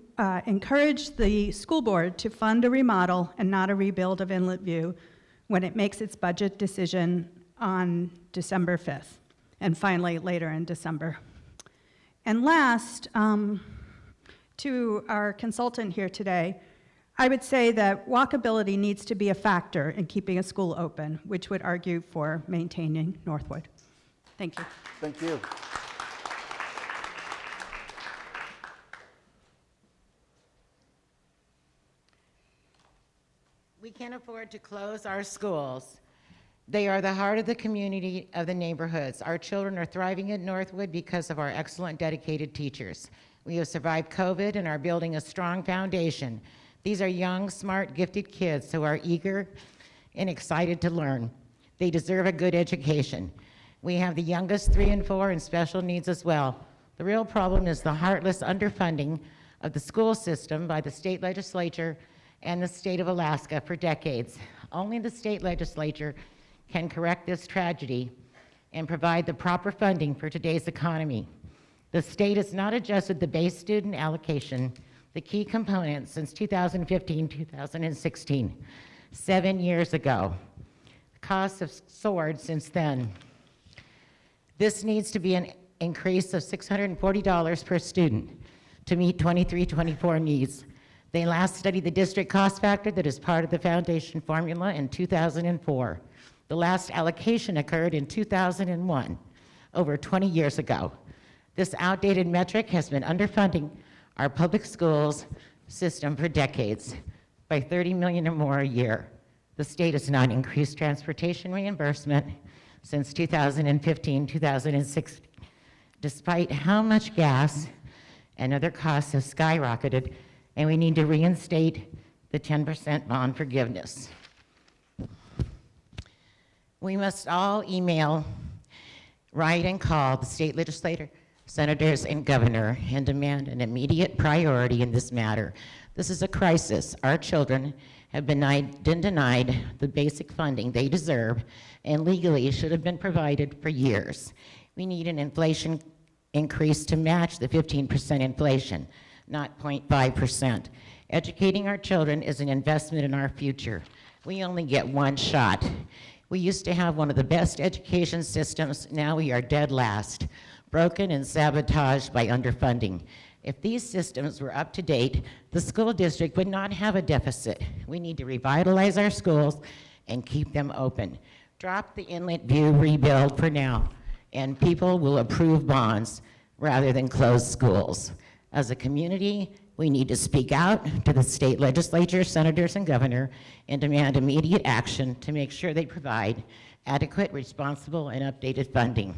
S11: encourage the school board to fund a remodel and not a rebuild of Inlet View when it makes its budget decision on December 5th, and finally later in December. And last, to our consultant here today, I would say that walkability needs to be a factor in keeping a school open, which would argue for maintaining Northwood. Thank you.
S3: Thank you.
S12: We can't afford to close our schools. They are the heart of the community of the neighborhoods. Our children are thriving at Northwood because of our excellent, dedicated teachers. We have survived COVID and are building a strong foundation. These are young, smart, gifted kids who are eager and excited to learn. They deserve a good education. We have the youngest 3 and 4 and special needs as well. The real problem is the heartless underfunding of the school system by the state legislature and the state of Alaska for decades. Only the state legislature can correct this tragedy and provide the proper funding for today's economy. The state has not adjusted the base student allocation, the key component, since 2015-2016, 7 years ago. The costs have soared since then. This needs to be an increase of $640 per student to meet 23-24 needs. They last studied the district cost factor that is part of the foundation formula in 2004. The last allocation occurred in 2001, over 20 years ago. This outdated metric has been underfunding our public schools system for decades by $30 million or more a year. The state has not increased transportation reimbursement since 2015-2016, despite how much gas and other costs have skyrocketed, and we need to reinstate the 10% bond forgiveness. We must all email, write, and call the state legislator, senators, and governor and demand an immediate priority in this matter. This is a crisis. Our children have been denied the basic funding they deserve and legally should have been provided for years. We need an inflation increase to match the 15% inflation, not 0.5%. Educating our children is an investment in our future. We only get one shot. We used to have one of the best education systems. Now we are dead last, broken and sabotaged by underfunding. If these systems were up to date, the school district would not have a deficit. We need to revitalize our schools and keep them open. Drop the Inlet View rebuild for now, and people will approve bonds rather than close schools. As a community, we need to speak out to the state legislature, senators, and governor and demand immediate action to make sure they provide adequate, responsible, and updated funding.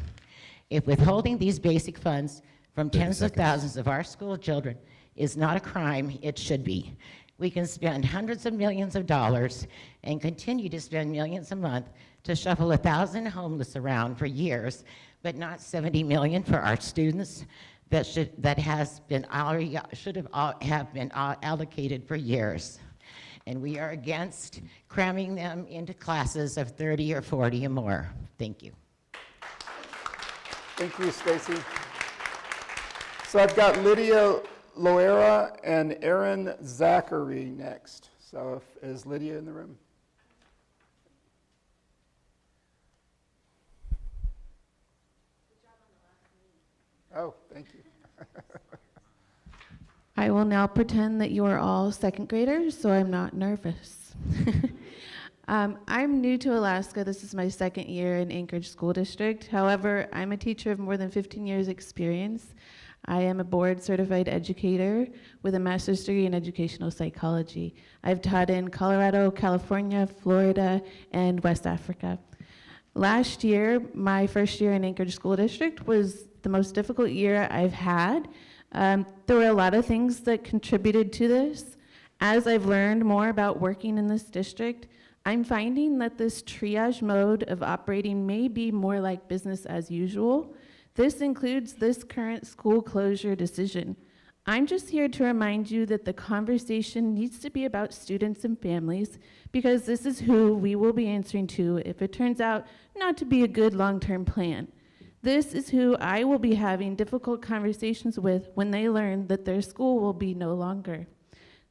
S12: If withholding these basic funds from tens of thousands of our school children is not a crime, it should be. We can spend hundreds of millions of dollars and continue to spend millions a month to shuffle 1,000 homeless around for years, but not 70 million for our students that should have been allocated for years. And we are against cramming them into classes of 30 or 40 or more. Thank you.
S3: Thank you, Stacy. So I've got Lydia Loera and Aaron Zachary next. So is Lydia in the room? Oh, thank you.
S13: I will now pretend that you are all second graders, so I'm not nervous. I'm new to Alaska. This is my second year in Anchorage School District. However, I'm a teacher of more than 15 years experience. I am a board certified educator with a master's degree in educational psychology. I've taught in Colorado, California, Florida, and West Africa. Last year, my first year in Anchorage School District was the most difficult year I've had. There were a lot of things that contributed to this. As I've learned more about working in this district, I'm finding that this triage mode of operating may be more like business as usual. This includes this current school closure decision. I'm just here to remind you that the conversation needs to be about students and families, because this is who we will be answering to if it turns out not to be a good long-term plan. This is who I will be having difficult conversations with when they learn that their school will be no longer.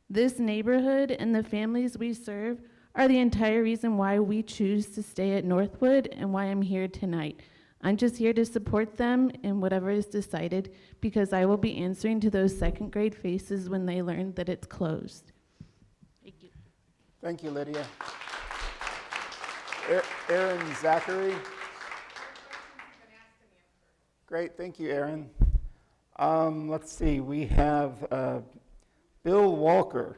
S13: This neighborhood and the families we serve are the entire reason why we choose to stay at Northwood and why I'm here tonight. I'm just here to support them in whatever is decided, because I will be answering to those second grade faces when they learn that it's closed. Thank you.
S3: Thank you, Lydia. Aaron Zachary. Great, thank you, Aaron. Let's see, we have Bill Walker.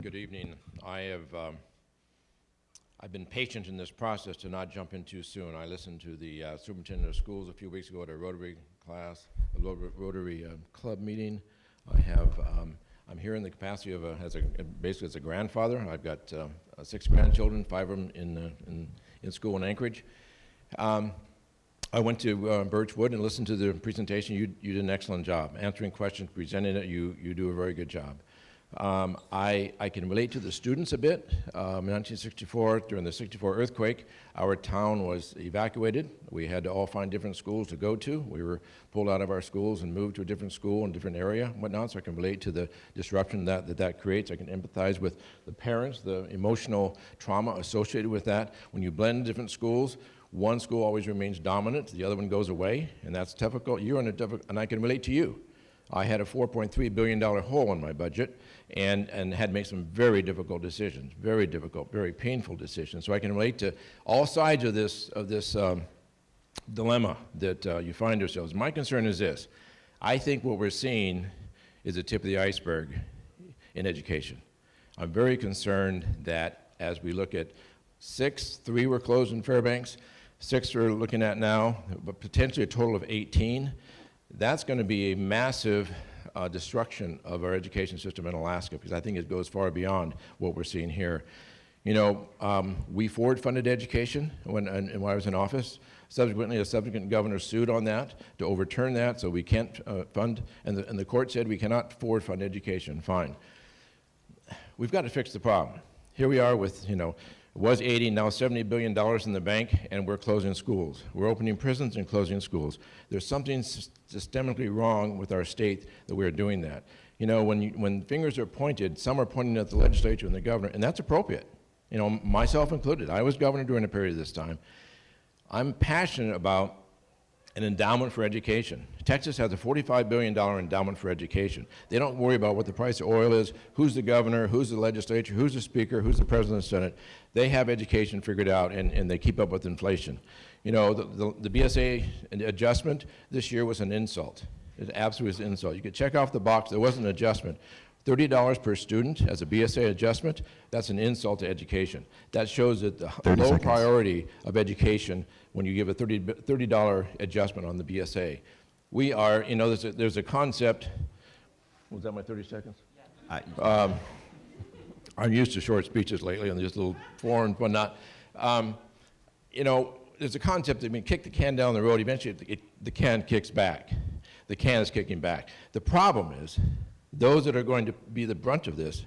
S14: Good evening. I've been patient in this process to not jump in too soon. I listened to the superintendent of schools a few weeks ago at a Rotary class, a Rotary club meeting. I'm here in the capacity of basically as a grandfather. I've got 6 grandchildren, 5 of them in school in Anchorage. I went to Birchwood and listened to the presentation. You did an excellent job answering questions, presenting it. You do a very good job. I can relate to the students a bit. In 1964, during the 64 earthquake, our town was evacuated. We had to all find different schools to go to. We were pulled out of our schools and moved to a different school in a different area and whatnot, so I can relate to the disruption that creates. I can empathize with the parents, the emotional trauma associated with that. When you blend different schools, one school always remains dominant, the other one goes away, and that's difficult. And I can relate to you. I had a $4.3 billion hole in my budget and had to make some very difficult decisions, very difficult, very painful decisions. So I can relate to all sides of this dilemma that you find yourselves. My concern is this. I think what we're seeing is the tip of the iceberg in education. I'm very concerned that as we look at 6, 3 were closed in Fairbanks, 6 we're looking at now, but potentially a total of 18. That's going to be a massive destruction of our education system in Alaska, because I think it goes far beyond what we're seeing here. You know, we forward-funded education when I was in office. Subsequently, a subsequent governor sued on that to overturn that, so we can't fund, and the court said we cannot forward-fund education. Fine. We've got to fix the problem. Here we are with, you know, it was 80, now $70 billion in the bank, and we're closing schools. We're opening prisons and closing schools. There's something systemically wrong with our state that we're doing that. You know, when fingers are pointed, some are pointing at the legislature and the governor, and that's appropriate. You know, myself included. I was governor during a period of this time. I'm passionate about an endowment for education. Texas has a $45 billion endowment for education. They don't worry about what the price of oil is, who's the governor, who's the legislature, who's the speaker, who's the president of the Senate. They have education figured out, and they keep up with inflation. You know, the BSA adjustment this year was an insult. It absolutely was an insult. You could check off the box, there was an adjustment. $30 per student as a BSA adjustment, that's an insult to education. That shows that the low priority of education when you give a $30 adjustment on the BSA. We are, you know, there's a concept, was that my 30 seconds? I'm used to short speeches lately on this little forum and whatnot. You know, there's a concept that when you kick the can down the road, eventually the can kicks back. The can is kicking back. The problem is, those that are going to be the brunt of this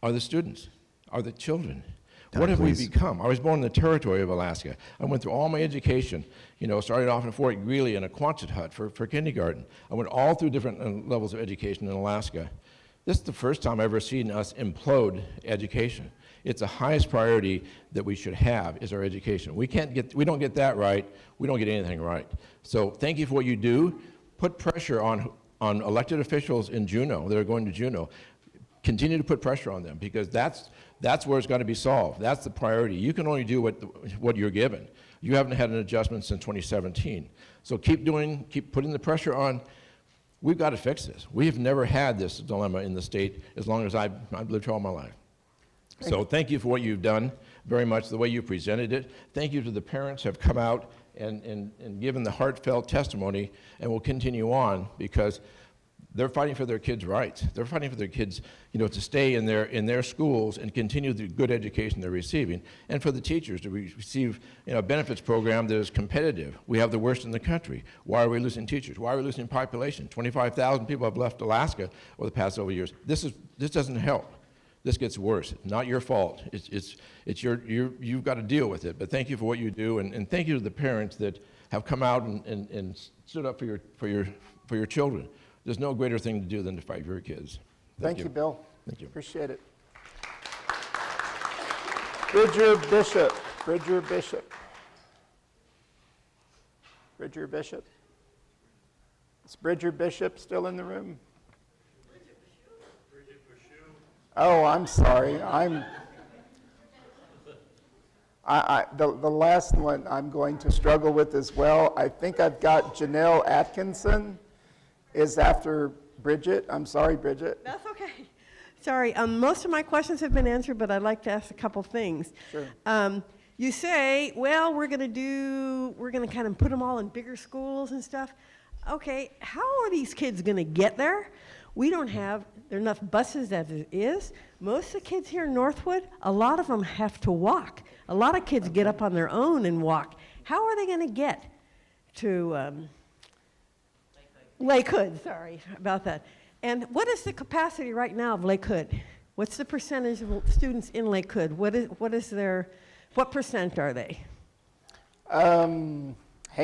S14: are the students, are the children. What have we become? I was born in the territory of Alaska. I went through all my education, you know, started off in Fort Greely in a Quonset hut for kindergarten. I went all through different levels of education in Alaska. This is the first time I've ever seen us implode education. It's the highest priority that we should have is our education. We don't get that right, we don't get anything right. So thank you for what you do. Put pressure on elected officials in Juneau that are going to Juneau. continue to put pressure on them, because that's where it's got to be solved. That's the priority. You can only do what you're given. You haven't had an adjustment since 2017. So keep putting the pressure on. We've got to fix this. We have never had this dilemma in the state as long as I've lived here all my life. So thank you for what you've done, very much the way you presented it. Thank you to the parents who have come out and given the heartfelt testimony, and will continue on, because they're fighting for their kids' rights. They're fighting for their kids, to stay in their schools and continue the good education they're receiving, and for the teachers to receive, a benefits program that is competitive. We have the worst in the country. Why are we losing teachers? Why are we losing population? 25,000 people have left Alaska over the past several years. This doesn't help. This gets worse. Not your fault. You've got to deal with it. But thank you for what you do, and thank you to the parents that have come out and stood up for your children. There's no greater thing to do than to fight for your kids.
S3: Thank you, Bill.
S14: Thank you.
S3: Appreciate it. Bridger Bishop. Bridger Bishop. Bridger Bishop. Is Bridger Bishop still in the room? Oh, I'm sorry. The last one I'm going to struggle with as well. I think I've got Janelle Atkinson is after Bridget. I'm sorry, Bridget.
S15: That's okay. Sorry, most of my questions have been answered, but I'd like to ask a couple things.
S3: Sure.
S15: You say, well, we're going to kind of put them all in bigger schools and stuff. Okay, how are these kids going to get there? We don't have enough buses as it is. Most of the kids here in Northwood, a lot of them have to walk. A lot of kids get up on their own and walk. How are they going to get to Lake Hood? Sorry about that. And what is the capacity right now of Lake Hood? What's the percentage of students in Lake Hood? What percent are they?
S3: Hang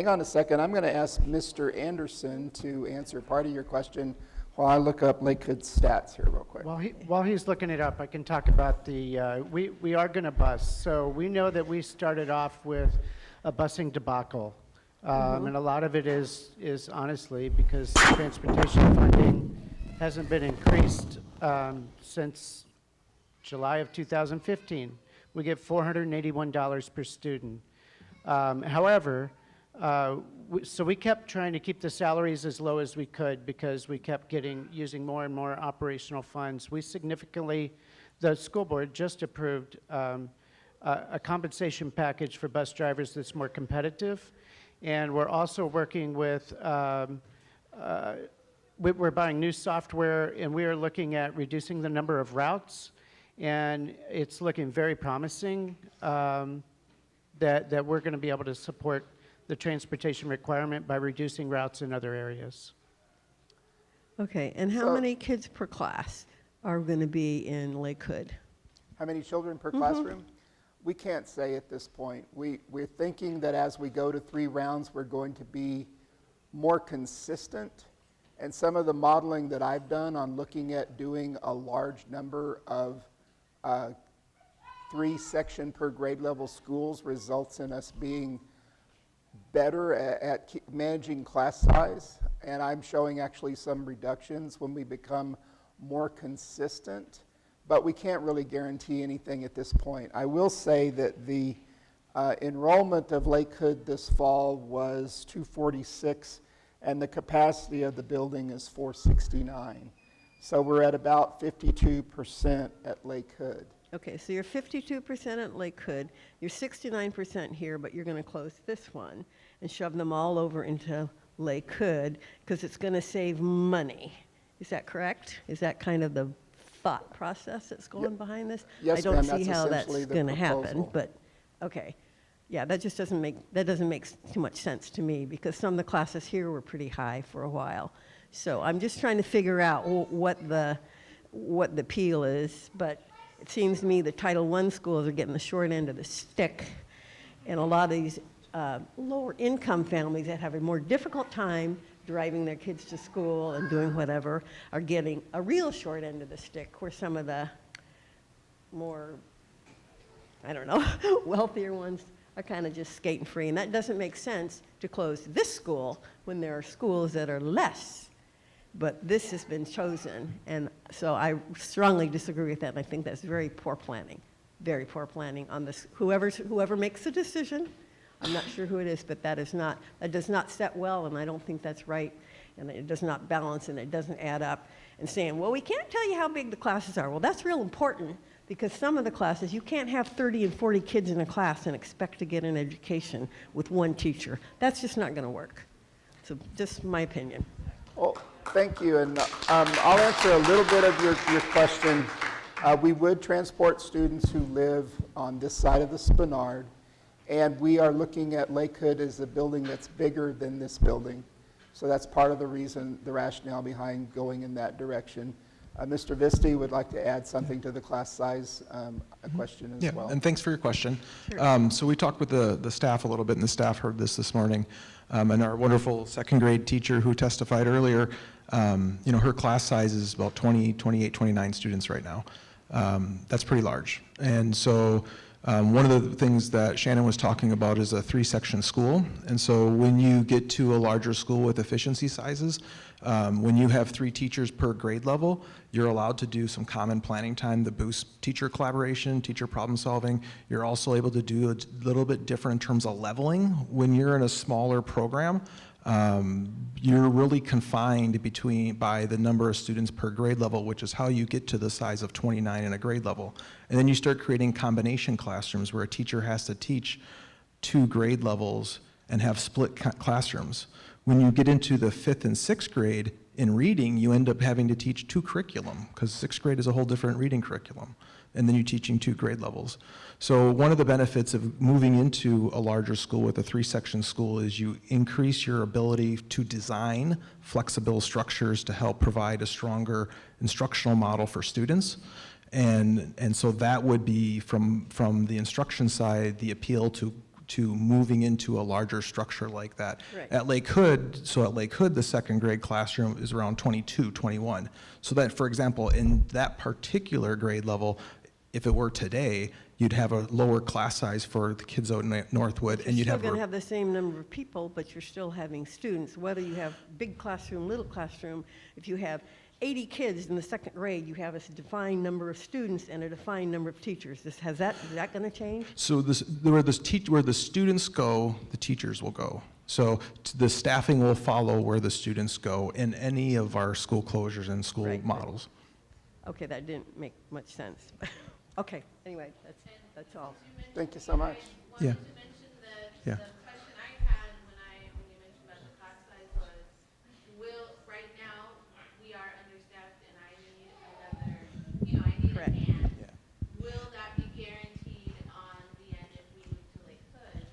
S3: on a second. I'm going to ask Mr. Anderson to answer part of your question while I look up Lake Hood stats here real quick.
S1: While he's looking it up, I can talk about we are going to bus. So we know that we started off with a busing debacle. And a lot of it is honestly because transportation funding hasn't been increased since July of 2015. We get $481 per student. However, so we kept trying to keep the salaries as low as we could because we kept using more and more operational funds. We significantly, the school board just approved a compensation package for bus drivers that's more competitive. And we're also working with, we're buying new software, and we are looking at reducing the number of routes. And it's looking very promising that we're going to be able to support the transportation requirement by reducing routes in other areas.
S15: Okay, and how many kids per class are going to be in Lake Hood?
S3: How many children per classroom? We can't say at this point. We're thinking that as we go to 3 rounds, we're going to be more consistent. And some of the modeling that I've done on looking at doing a large number of 3 section per grade level schools results in us being better at managing class size. And I'm showing actually some reductions when we become more consistent. But we can't really guarantee anything at this point. I will say that the enrollment of Lake Hood this fall was 246, and the capacity of the building is 469. So we're at about 52% at Lake Hood.
S15: Okay, so you're 52% at Lake Hood, you're 69% here, but you're going to close this one and shove them all over into Lake Hood because it's going to save money. Is that correct? Is that kind of the thought process that's going behind this?
S3: Yes,
S15: I don't
S3: ma'am,
S15: see
S3: that's
S15: how that's
S3: essentially the
S15: going to happen,
S3: proposal.
S15: but okay. Yeah, that just doesn't make too much sense to me because some of the classes here were pretty high for a while. So I'm just trying to figure out what the appeal is, but it seems to me the Title I schools are getting the short end of the stick, and a lot of these lower income families that have a more difficult time driving their kids to school and doing whatever are getting a real short end of the stick, where some of the more, I don't know, wealthier ones are kind of just skating free. And that doesn't make sense to close this school when there are schools that are less but this has been chosen, and so I strongly disagree with that, and I think that's very poor planning on this. Whoever makes the decision, I'm not sure who it is, but that does not set well, and I don't think that's right, and it does not balance, and it doesn't add up. And saying, well, we can't tell you how big the classes are. Well, that's real important, because some of the classes, you can't have 30 and 40 kids in a class and expect to get an education with one teacher. That's just not going to work. So just my opinion.
S3: Well, thank you, and I'll answer a little bit of your question. We would transport students who live on this side of the Spenard, and we are looking at Lakewood as a building that's bigger than this building. So that's part of the reason, the rationale behind going in that direction. Mr. Visti would like to add something to the class size question as well.
S8: And thanks for your question. So we talked with the staff a little bit, and the staff heard this morning. And our wonderful second grade teacher who testified earlier, her class size is about 20, 28, 29 students right now. That's pretty large. And so one of the things that Shannon was talking about is a 3-section school. And so when you get to a larger school with efficiency sizes, when you have 3 teachers per grade level, you're allowed to do some common planning time that boosts teacher collaboration, teacher problem solving. You're also able to do a little bit different in terms of leveling. When you're in a smaller program, you're really confined by the number of students per grade level, which is how you get to the size of 29 in a grade level. And then you start creating combination classrooms where a teacher has to teach 2 grade levels and have split classrooms. When you get into the 5th and 6th grade in reading, you end up having to teach 2 curriculum, because 6th grade is a whole different reading curriculum. And then you're teaching 2 grade levels. So one of the benefits of moving into a larger school with a 3-section school is you increase your ability to design flexible structures to help provide a stronger instructional model for students. And so that would be, from the instruction side, the appeal to moving into a larger structure like that.
S15: Right.
S8: At Lakewood, the second grade classroom is around 22, 21. So that, for example, in that particular grade level, if it were today, you'd have a lower class size for the kids out in Northwood, and you'd
S15: You're still going to have the same number of people, but you're still having students. Whether you have big classroom, little classroom, if you have 80 kids in the second grade, you have a defined number of students and a defined number of teachers. Is that going to change?
S8: So where the students go, the teachers will go. So the staffing will follow where the students go in any of our school closures and school models.
S15: Okay, that didn't make much sense. Okay, anyway, that's all.
S3: Thank you so much.
S8: Yeah.
S16: The question I had when you mentioned about the class size was, right now, we are understaffed and I need another, I need a hand.
S8: Yeah.
S16: Will that be guaranteed on the end if we move to Lakewood?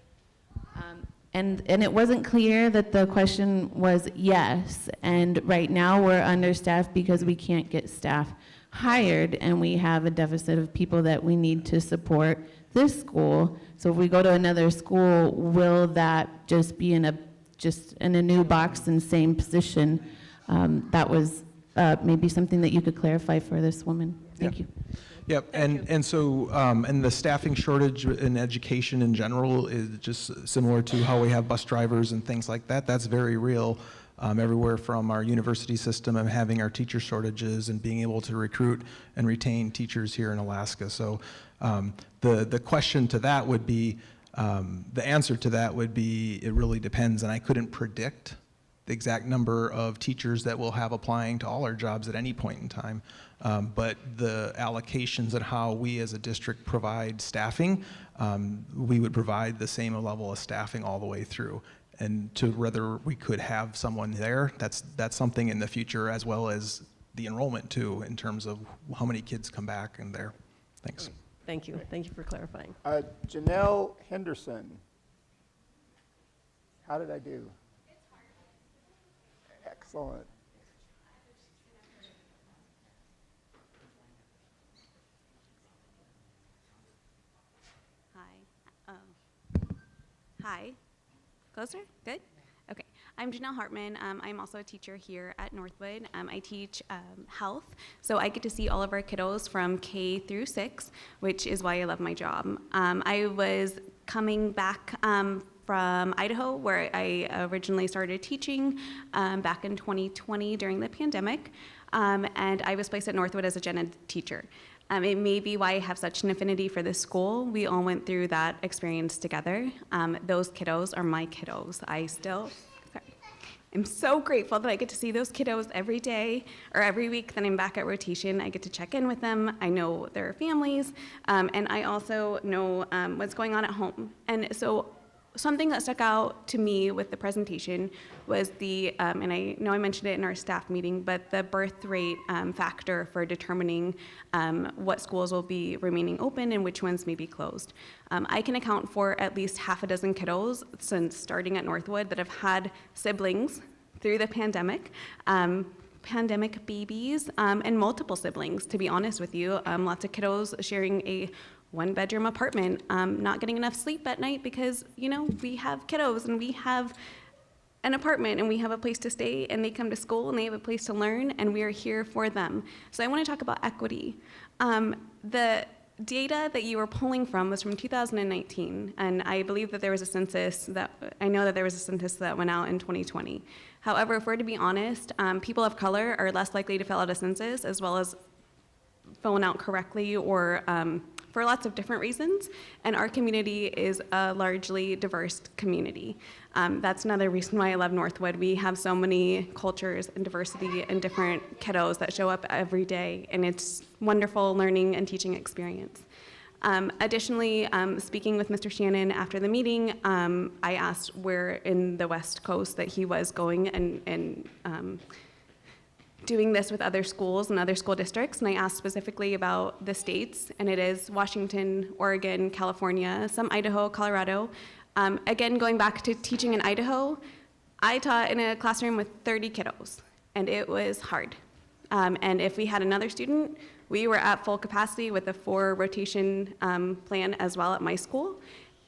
S13: And it wasn't clear that the question was yes. And right now we're understaffed because we can't get staff hired, and we have a deficit of people that we need to support this school. So if we go to another school, will that just be in a new box and same position? That was maybe something that you could clarify for this woman. Thank you.
S8: Yep, and so and the staffing shortage in education in general is just similar to how we have bus drivers and things like that. That's very real. Everywhere from our university system and having our teacher shortages and being able to recruit and retain teachers here in Alaska. So the question to that would be, the answer to that would be, it really depends, and I couldn't predict the exact number of teachers that we'll have applying to all our jobs at any point in time. But the allocations and how we as a district provide staffing, we would provide the same level of staffing all the way through. And to whether we could have someone there, that's something in the future, as well as the enrollment too, in terms of how many kids come back in there. Thanks.
S15: Thank you. Thank you for clarifying.
S3: Janelle Henderson. How did I do? Excellent.
S17: Hi. Closer? Good? Okay. I'm Janelle Hartman. I'm also a teacher here at Northwood. I teach health, so I get to see all of our kiddos from K through 6, which is why I love my job. I was coming back from Idaho, where I originally started teaching back in 2020 during the pandemic, and I was placed at Northwood as a gen ed teacher. It may be why I have such an affinity for this school. We all went through that experience together. Those kiddos are my kiddos. I'm so grateful that I get to see those kiddos every day or every week that I'm back at rotation. I get to check in with them. I know their families, and I also know what's going on at home. And so something that stuck out to me with the presentation was the, and I know I mentioned it in our staff meeting, but the birth rate factor for determining what schools will be remaining open and which ones may be closed. I can account for at least half a dozen kiddos since starting at Northwood that have had siblings through the pandemic. Pandemic babies and multiple siblings, to be honest with you. Lots of kiddos sharing a one-bedroom apartment, not getting enough sleep at night because, you know, we have kiddos and we have an apartment and we have a place to stay and they come to school and they have a place to learn and we are here for them. So I want to talk about equity. The data that you were pulling from was from 2019, and I believe that there was a census that, I know that there was a census that went out in 2020. However, if we're to be honest, people of color are less likely to fill out a census as well as filling out correctly or for lots of different reasons, and our community is a largely diverse community. That's another reason why I love Northwood. We have so many cultures and diversity and different kiddos that show up every day, and it's wonderful learning and teaching experience. Additionally, speaking with Mr. Shannon after the meeting, I asked where in the West Coast that he was going and doing this with other schools and other school districts, and I asked specifically about the states, and it is Washington, Oregon, California, some Idaho, Colorado. Again, going back to teaching in Idaho, I taught in a classroom with 30 kiddos, and it was hard. And if we had another student, we were at full capacity with a 4 rotation plan as well at my school,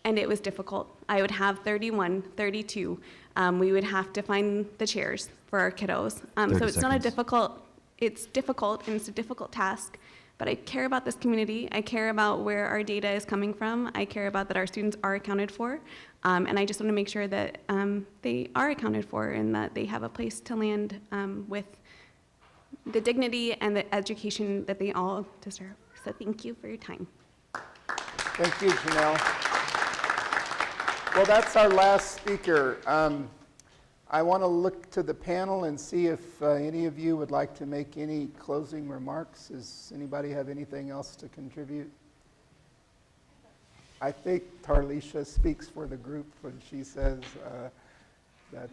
S17: and it was difficult. I would have 31, 32. We would have to find the chairs for our kiddos. So it's not a difficult, it's difficult and it's a difficult task, but I care about this community. I care about where our data is coming from. I care about that our students are accounted for. And I just want to make sure that they are accounted for and that they have a place to land with the dignity and the education that they all deserve. So thank you for your time.
S3: Thank you, Janelle. Well, that's our last speaker. I want to look to the panel and see if any of you would like to make any closing remarks. Does anybody have anything else to contribute? I think Tarlisha speaks for the group when she says that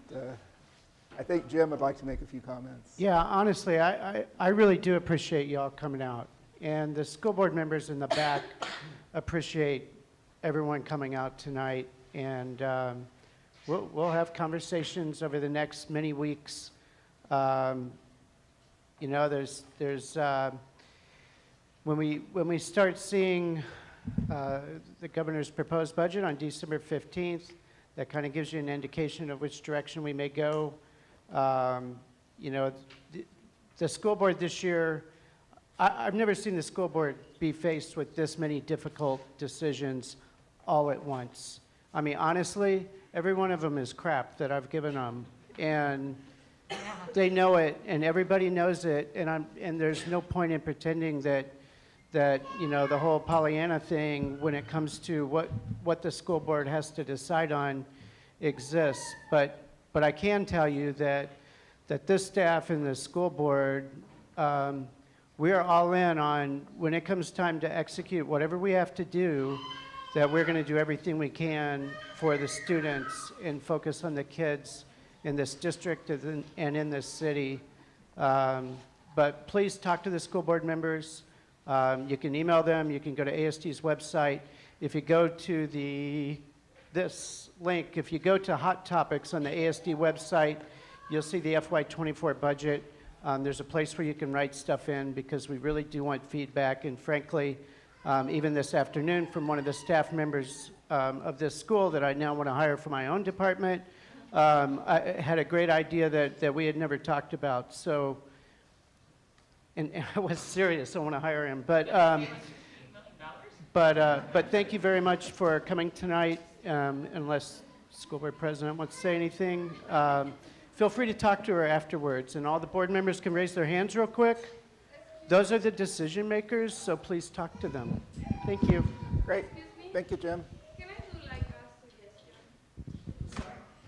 S3: I think Jim would like to make a few comments.
S1: Yeah, honestly, I really do appreciate y'all coming out. And the school board members in the back appreciate everyone coming out tonight. And we'll have conversations over the next many weeks. You know, there's when we start seeing the governor's proposed budget on December 15th, that kind of gives you an indication of which direction we may go. You know, the school board this year, I've never seen the school board be faced with this many difficult decisions all at once. I mean, honestly, every one of them is crap that I've given them, and they know it, and everybody knows it, and there's no point in pretending that you know, the whole Pollyanna thing when it comes to what the school board has to decide on exists. But I can tell you that this staff and the school board, we are all in on when it comes time to execute whatever we have to do, that we're going to do everything we can for the students and focus on the kids in this district and in this city. But please talk to the school board members. You can email them. You can go to ASD's website. If you go to this link, if you go to Hot Topics on the ASD website, you'll see the FY24 budget. There's a place where you can write stuff in because we really do want feedback. And frankly, even this afternoon from one of the staff members of this school that I now want to hire for my own department, I had a great idea that we had never talked about. So, and I was serious, I want to hire him. But thank you very much for coming tonight. Unless school board president wants to say anything, feel free to talk to her afterwards, and all the board members can raise their hands real quick. Those are the decision makers, so please talk to them. Thank you.
S3: Great. Thank you, Jim.
S16: Can I do like a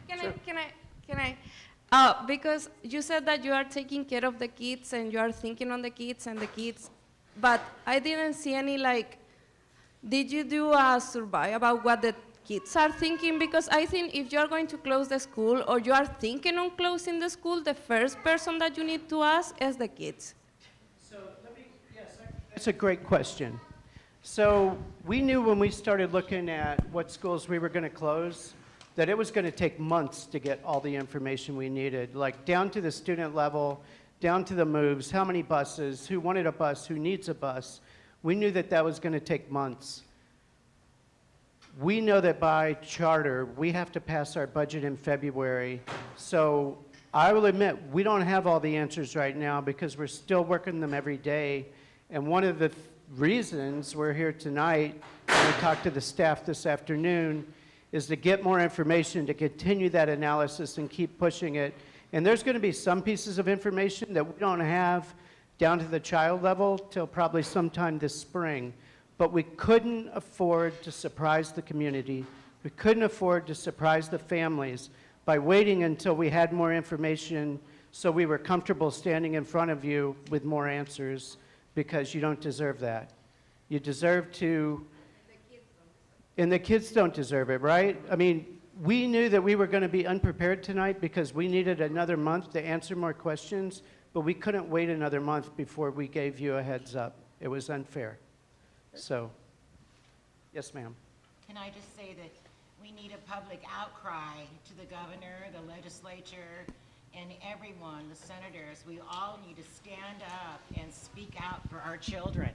S16: suggestion? Can I? Because you said that you are taking care of the kids and you are thinking on the kids and the kids, but I didn't see any like, did you do a survey about what the kids are thinking? Because I think if you're going to close the school or you are thinking on closing the school, the first person that you need to ask is the kids.
S1: That's a great question. So we knew when we started looking at what schools we were going to close that it was going to take months to get all the information we needed, like down to the student level, down to the moves, how many buses, who wanted a bus, who needs a bus. We knew that that was going to take months. We know that by charter, we have to pass our budget in February. So I will admit, we don't have all the answers right now because we're still working them every day. And one of the reasons we're here tonight, and we talked to the staff this afternoon, is to get more information, to continue that analysis and keep pushing it. And there's going to be some pieces of information that we don't have down to the child level till probably sometime this spring. But we couldn't afford to surprise the community. We couldn't afford to surprise the families by waiting until we had more information so we were comfortable standing in front of you with more answers, because you don't deserve that. You deserve to, and the kids don't deserve it, right? I mean, we knew that we were going to be unprepared tonight because we needed another month to answer more questions, but we couldn't wait another month before we gave you a heads up. It was unfair. So, yes, ma'am.
S12: Can I just say that we need a public outcry to the governor, the legislature, and everyone, the senators. We all need to stand up and speak out for our children,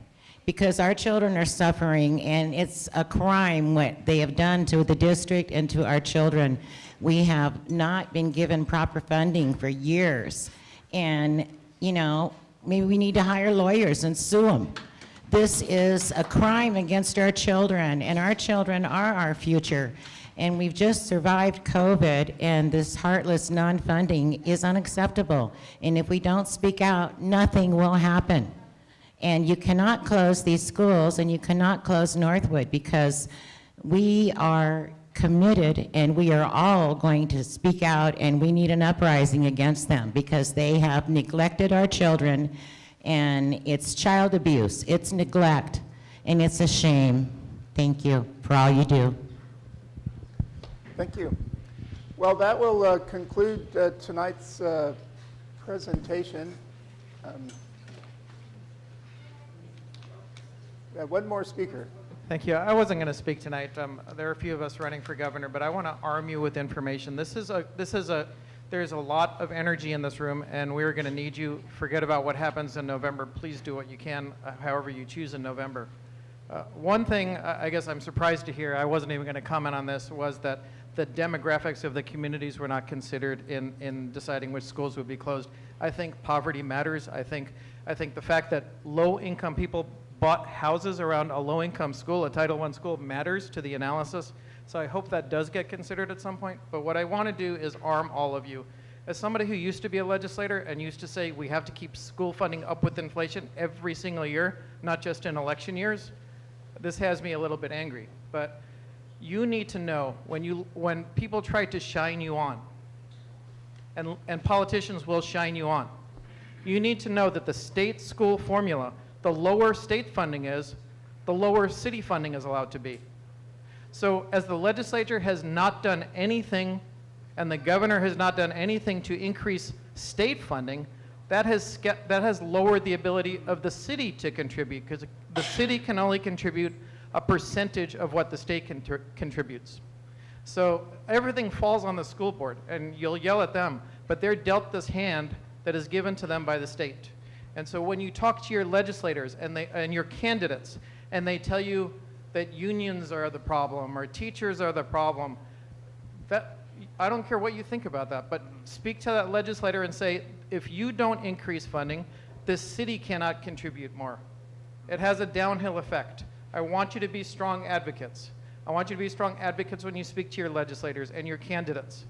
S12: because our children are suffering, and it's a crime what they have done to the district and to our children. We have not been given proper funding for years, and you know, maybe we need to hire lawyers and sue them. This is a crime against our children, and our children are our future. And we've just survived COVID, and this heartless non-funding is unacceptable. And if we don't speak out, nothing will happen. And you cannot close these schools, and you cannot close Northwood, because we are committed, and we are all going to speak out, and we need an uprising against them, because they have neglected our children, and it's child abuse, it's neglect, and it's a shame. Thank you for all you do.
S3: Thank you. Well, that will conclude tonight's presentation. We have one more speaker.
S18: Thank you. I wasn't going to speak tonight. There are a few of us running for governor, but I want to arm you with information. There's a lot of energy in this room, and we're going to need you. Forget about what happens in November. Please do what you can, however you choose in November. One thing I guess I'm surprised to hear, I wasn't even going to comment on this, was that the demographics of the communities were not considered in deciding which schools would be closed. I think poverty matters. I think the fact that low-income people bought houses around a low-income school, a Title I school, matters to the analysis. So I hope that does get considered at some point. But what I want to do is arm all of you. As somebody who used to be a legislator and used to say we have to keep school funding up with inflation every single year, not just in election years, this has me a little bit angry. But you need to know when people try to shine you on, and politicians will shine you on, you need to know that the state school formula, the lower state funding is, the lower city funding is allowed to be. So as the legislature has not done anything, and the governor has not done anything to increase state funding, that has lowered the ability of the city to contribute, because the city can only contribute a percentage of what the state contributes. So everything falls on the school board, and you'll yell at them, but they're dealt this hand that is given to them by the state. And so when you talk to your legislators and your candidates, and they tell you that unions are the problem or teachers are the problem, I don't care what you think about that, but speak to that legislator and say, if you don't increase funding, this city cannot contribute more. It has a downhill effect. I want you to be strong advocates. I want you to be strong advocates when you speak to your legislators and your candidates.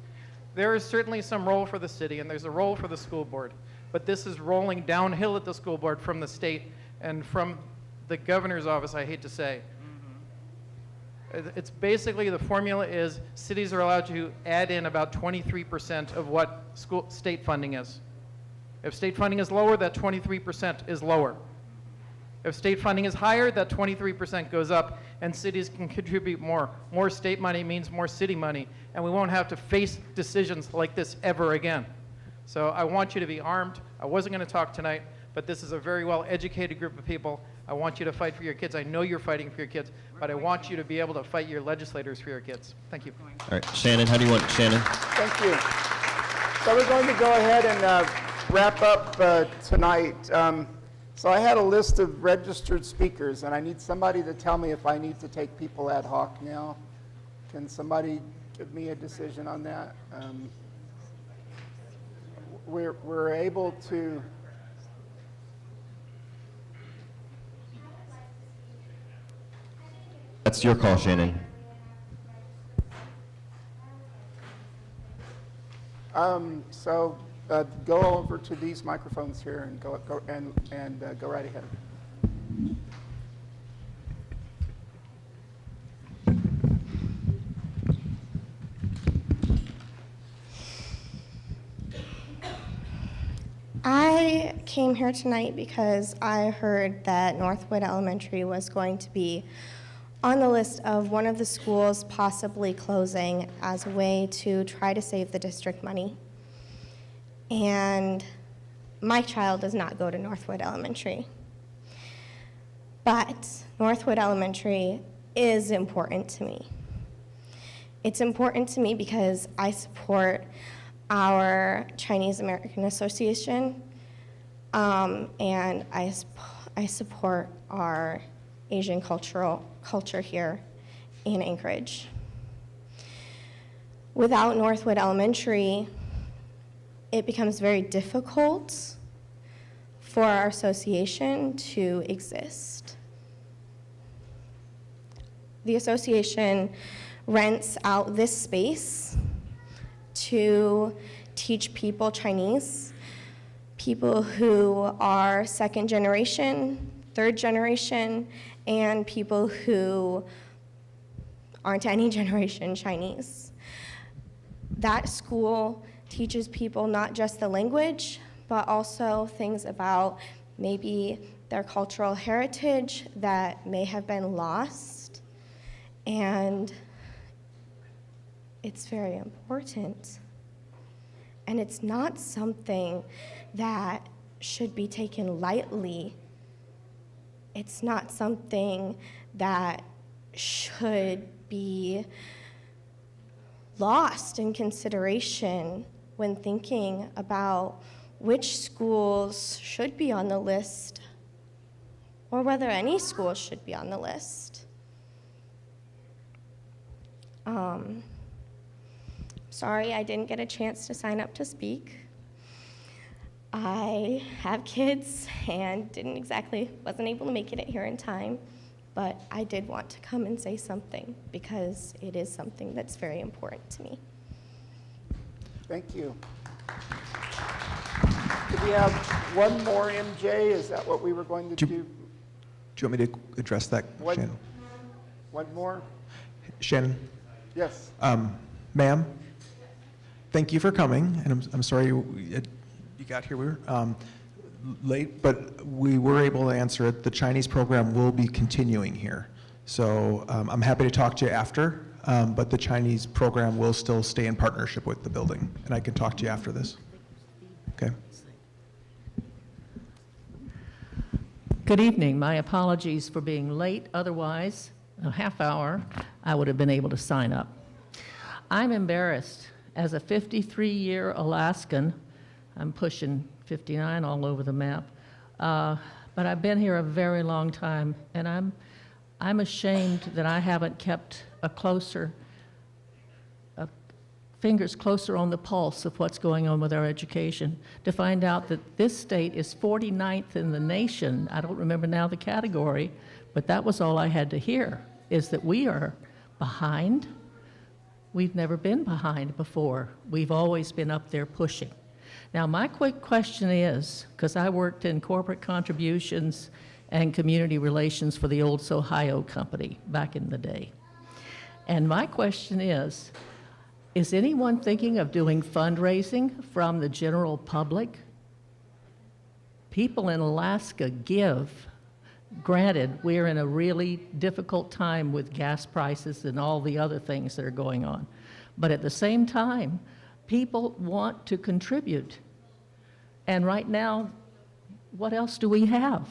S18: There is certainly some role for the city, and there's a role for the school board, but this is rolling downhill at the school board from the state and from the governor's office, I hate to say. It's basically, the formula is cities are allowed to add in about 23% of what state funding is. If state funding is lower, that 23% is lower. If state funding is higher, that 23% goes up, and cities can contribute more. More state money means more city money, and we won't have to face decisions like this ever again. So I want you to be armed. I wasn't going to talk tonight, but this is a very well-educated group of people. I want you to fight for your kids. I know you're fighting for your kids, but I want you to be able to fight your legislators for your kids. Thank you.
S2: All right, Shannon, how do you want, Shannon?
S3: Thank you. So we're going to go ahead and wrap up tonight. So I had a list of registered speakers, and I need somebody to tell me if I need to take people ad hoc now. Can somebody give me a decision on that? We're able to...
S2: That's your call, Shannon.
S3: So go over to these microphones here and go right ahead.
S19: I came here tonight because I heard that Northwood Elementary was going to be on the list of one of the schools possibly closing as a way to try to save the district money. And my child does not go to Northwood Elementary. But Northwood Elementary is important to me. It's important to me because I support our Chinese American Association, and I support our Asian culture here in Anchorage. Without Northwood Elementary, it becomes very difficult for our association to exist. The association rents out this space to teach people Chinese, people who are second generation, third generation, and people who aren't any generation Chinese. That school teaches people not just the language, but also things about maybe their cultural heritage that may have been lost. And it's very important. And it's not something that should be taken lightly. It's not something that should be lost in consideration when thinking about which schools should be on the list or whether any schools should be on the list. Sorry, I didn't get a chance to sign up to speak. I have kids and wasn't able to make it here in time, but I did want to come and say something because it is something that's very important to me.
S3: Thank you. Do we have one more, MJ? Is that what we were going to do?
S8: Do you want me to address that, Shannon?
S3: One more?
S8: Shannon?
S3: Yes.
S8: Ma'am, thank you for coming, and I'm sorry you got here. We were late, but we were able to answer it. The Chinese program will be continuing here. So I'm happy to talk to you after, but the Chinese program will still stay in partnership with the building, and I can talk to you after this. Okay.
S20: Good evening. My apologies for being late. Otherwise, a half hour, I would have been able to sign up. I'm embarrassed. As a 53-year Alaskan, I'm pushing 59 all over the map, but I've been here a very long time, and I'm ashamed that I haven't kept fingers closer on the pulse of what's going on with our education, to find out that this state is 49th in the nation. I don't remember now the category, but that was all I had to hear, is that we are behind? We've never been behind before. We've always been up there pushing. Now, my quick question is, because I worked in corporate contributions and community relations for the Olds Ohio Company back in the day. And my question is anyone thinking of doing fundraising from the general public? People in Alaska give. Granted, we're in a really difficult time with gas prices and all the other things that are going on. But at the same time, people want to contribute. And right now, what else do we have?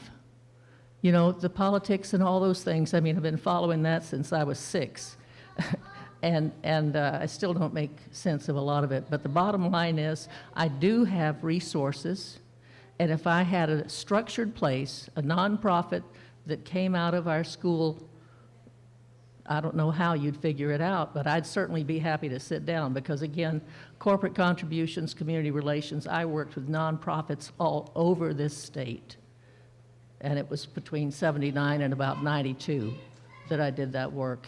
S20: You know, the politics and all those things, I mean, I've been following that since I was 6. and I still don't make sense of a lot of it. But the bottom line is, I do have resources. And if I had a structured place, a nonprofit that came out of our school, I don't know how you'd figure it out, but I'd certainly be happy to sit down because, again, corporate contributions, community relations, I worked with nonprofits all over this state. And it was between 79 and about 92 that I did that work.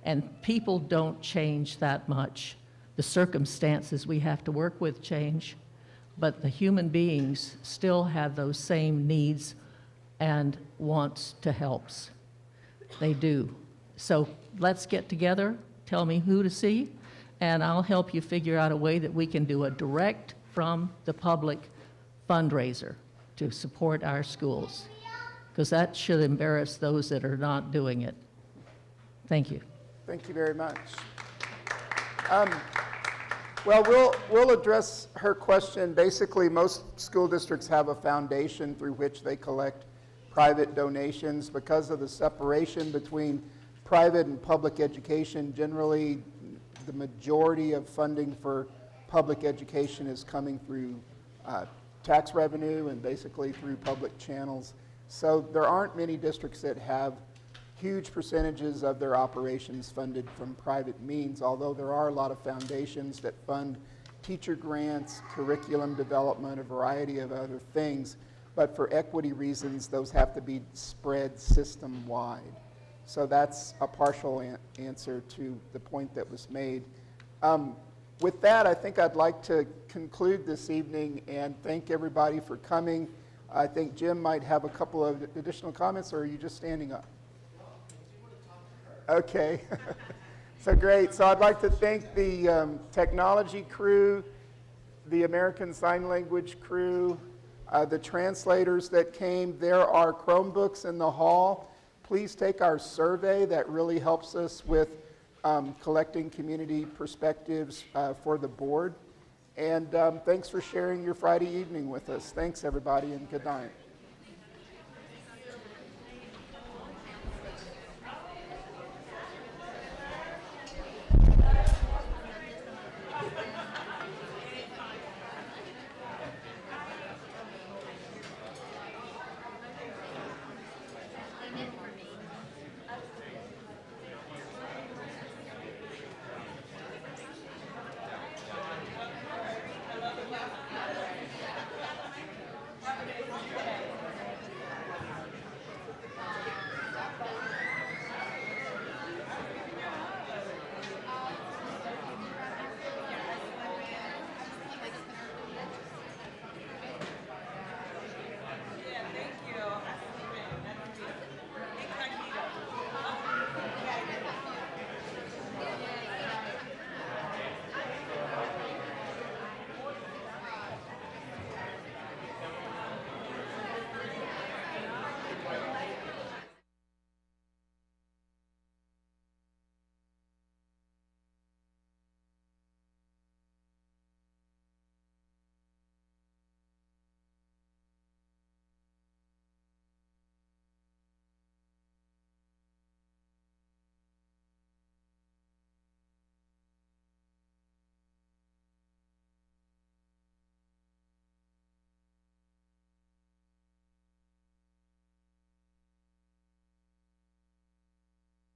S20: And people don't change that much. The circumstances we have to work with change, but the human beings still have those same needs and wants to help. They do. So let's get together, tell me who to see, and I'll help you figure out a way that we can do a direct from the public fundraiser to support our schools, because that should embarrass those that are not doing it. Thank you.
S3: Thank you very much. Well, we'll address her question. Basically, most school districts have a foundation through which they collect private donations. Because of the separation between private and public education, generally the majority of funding for public education is coming through tax revenue and basically through public channels. So there aren't many districts that have huge percentages of their operations funded from private means, although there are a lot of foundations that fund teacher grants, curriculum development, a variety of other things. But for equity reasons, those have to be spread system-wide. So that's a partial answer to the point that was made. With that, I think I'd like to conclude this evening and thank everybody for coming. I think Jim might have a couple of additional comments, or are you just standing up? Okay, so great. So I'd like to thank the technology crew, the American Sign Language crew, the translators that came. There are Chromebooks in the hall. Please take our survey. That really helps us with collecting community perspectives for the board. And thanks for sharing your Friday evening with us. Thanks, everybody, and good night.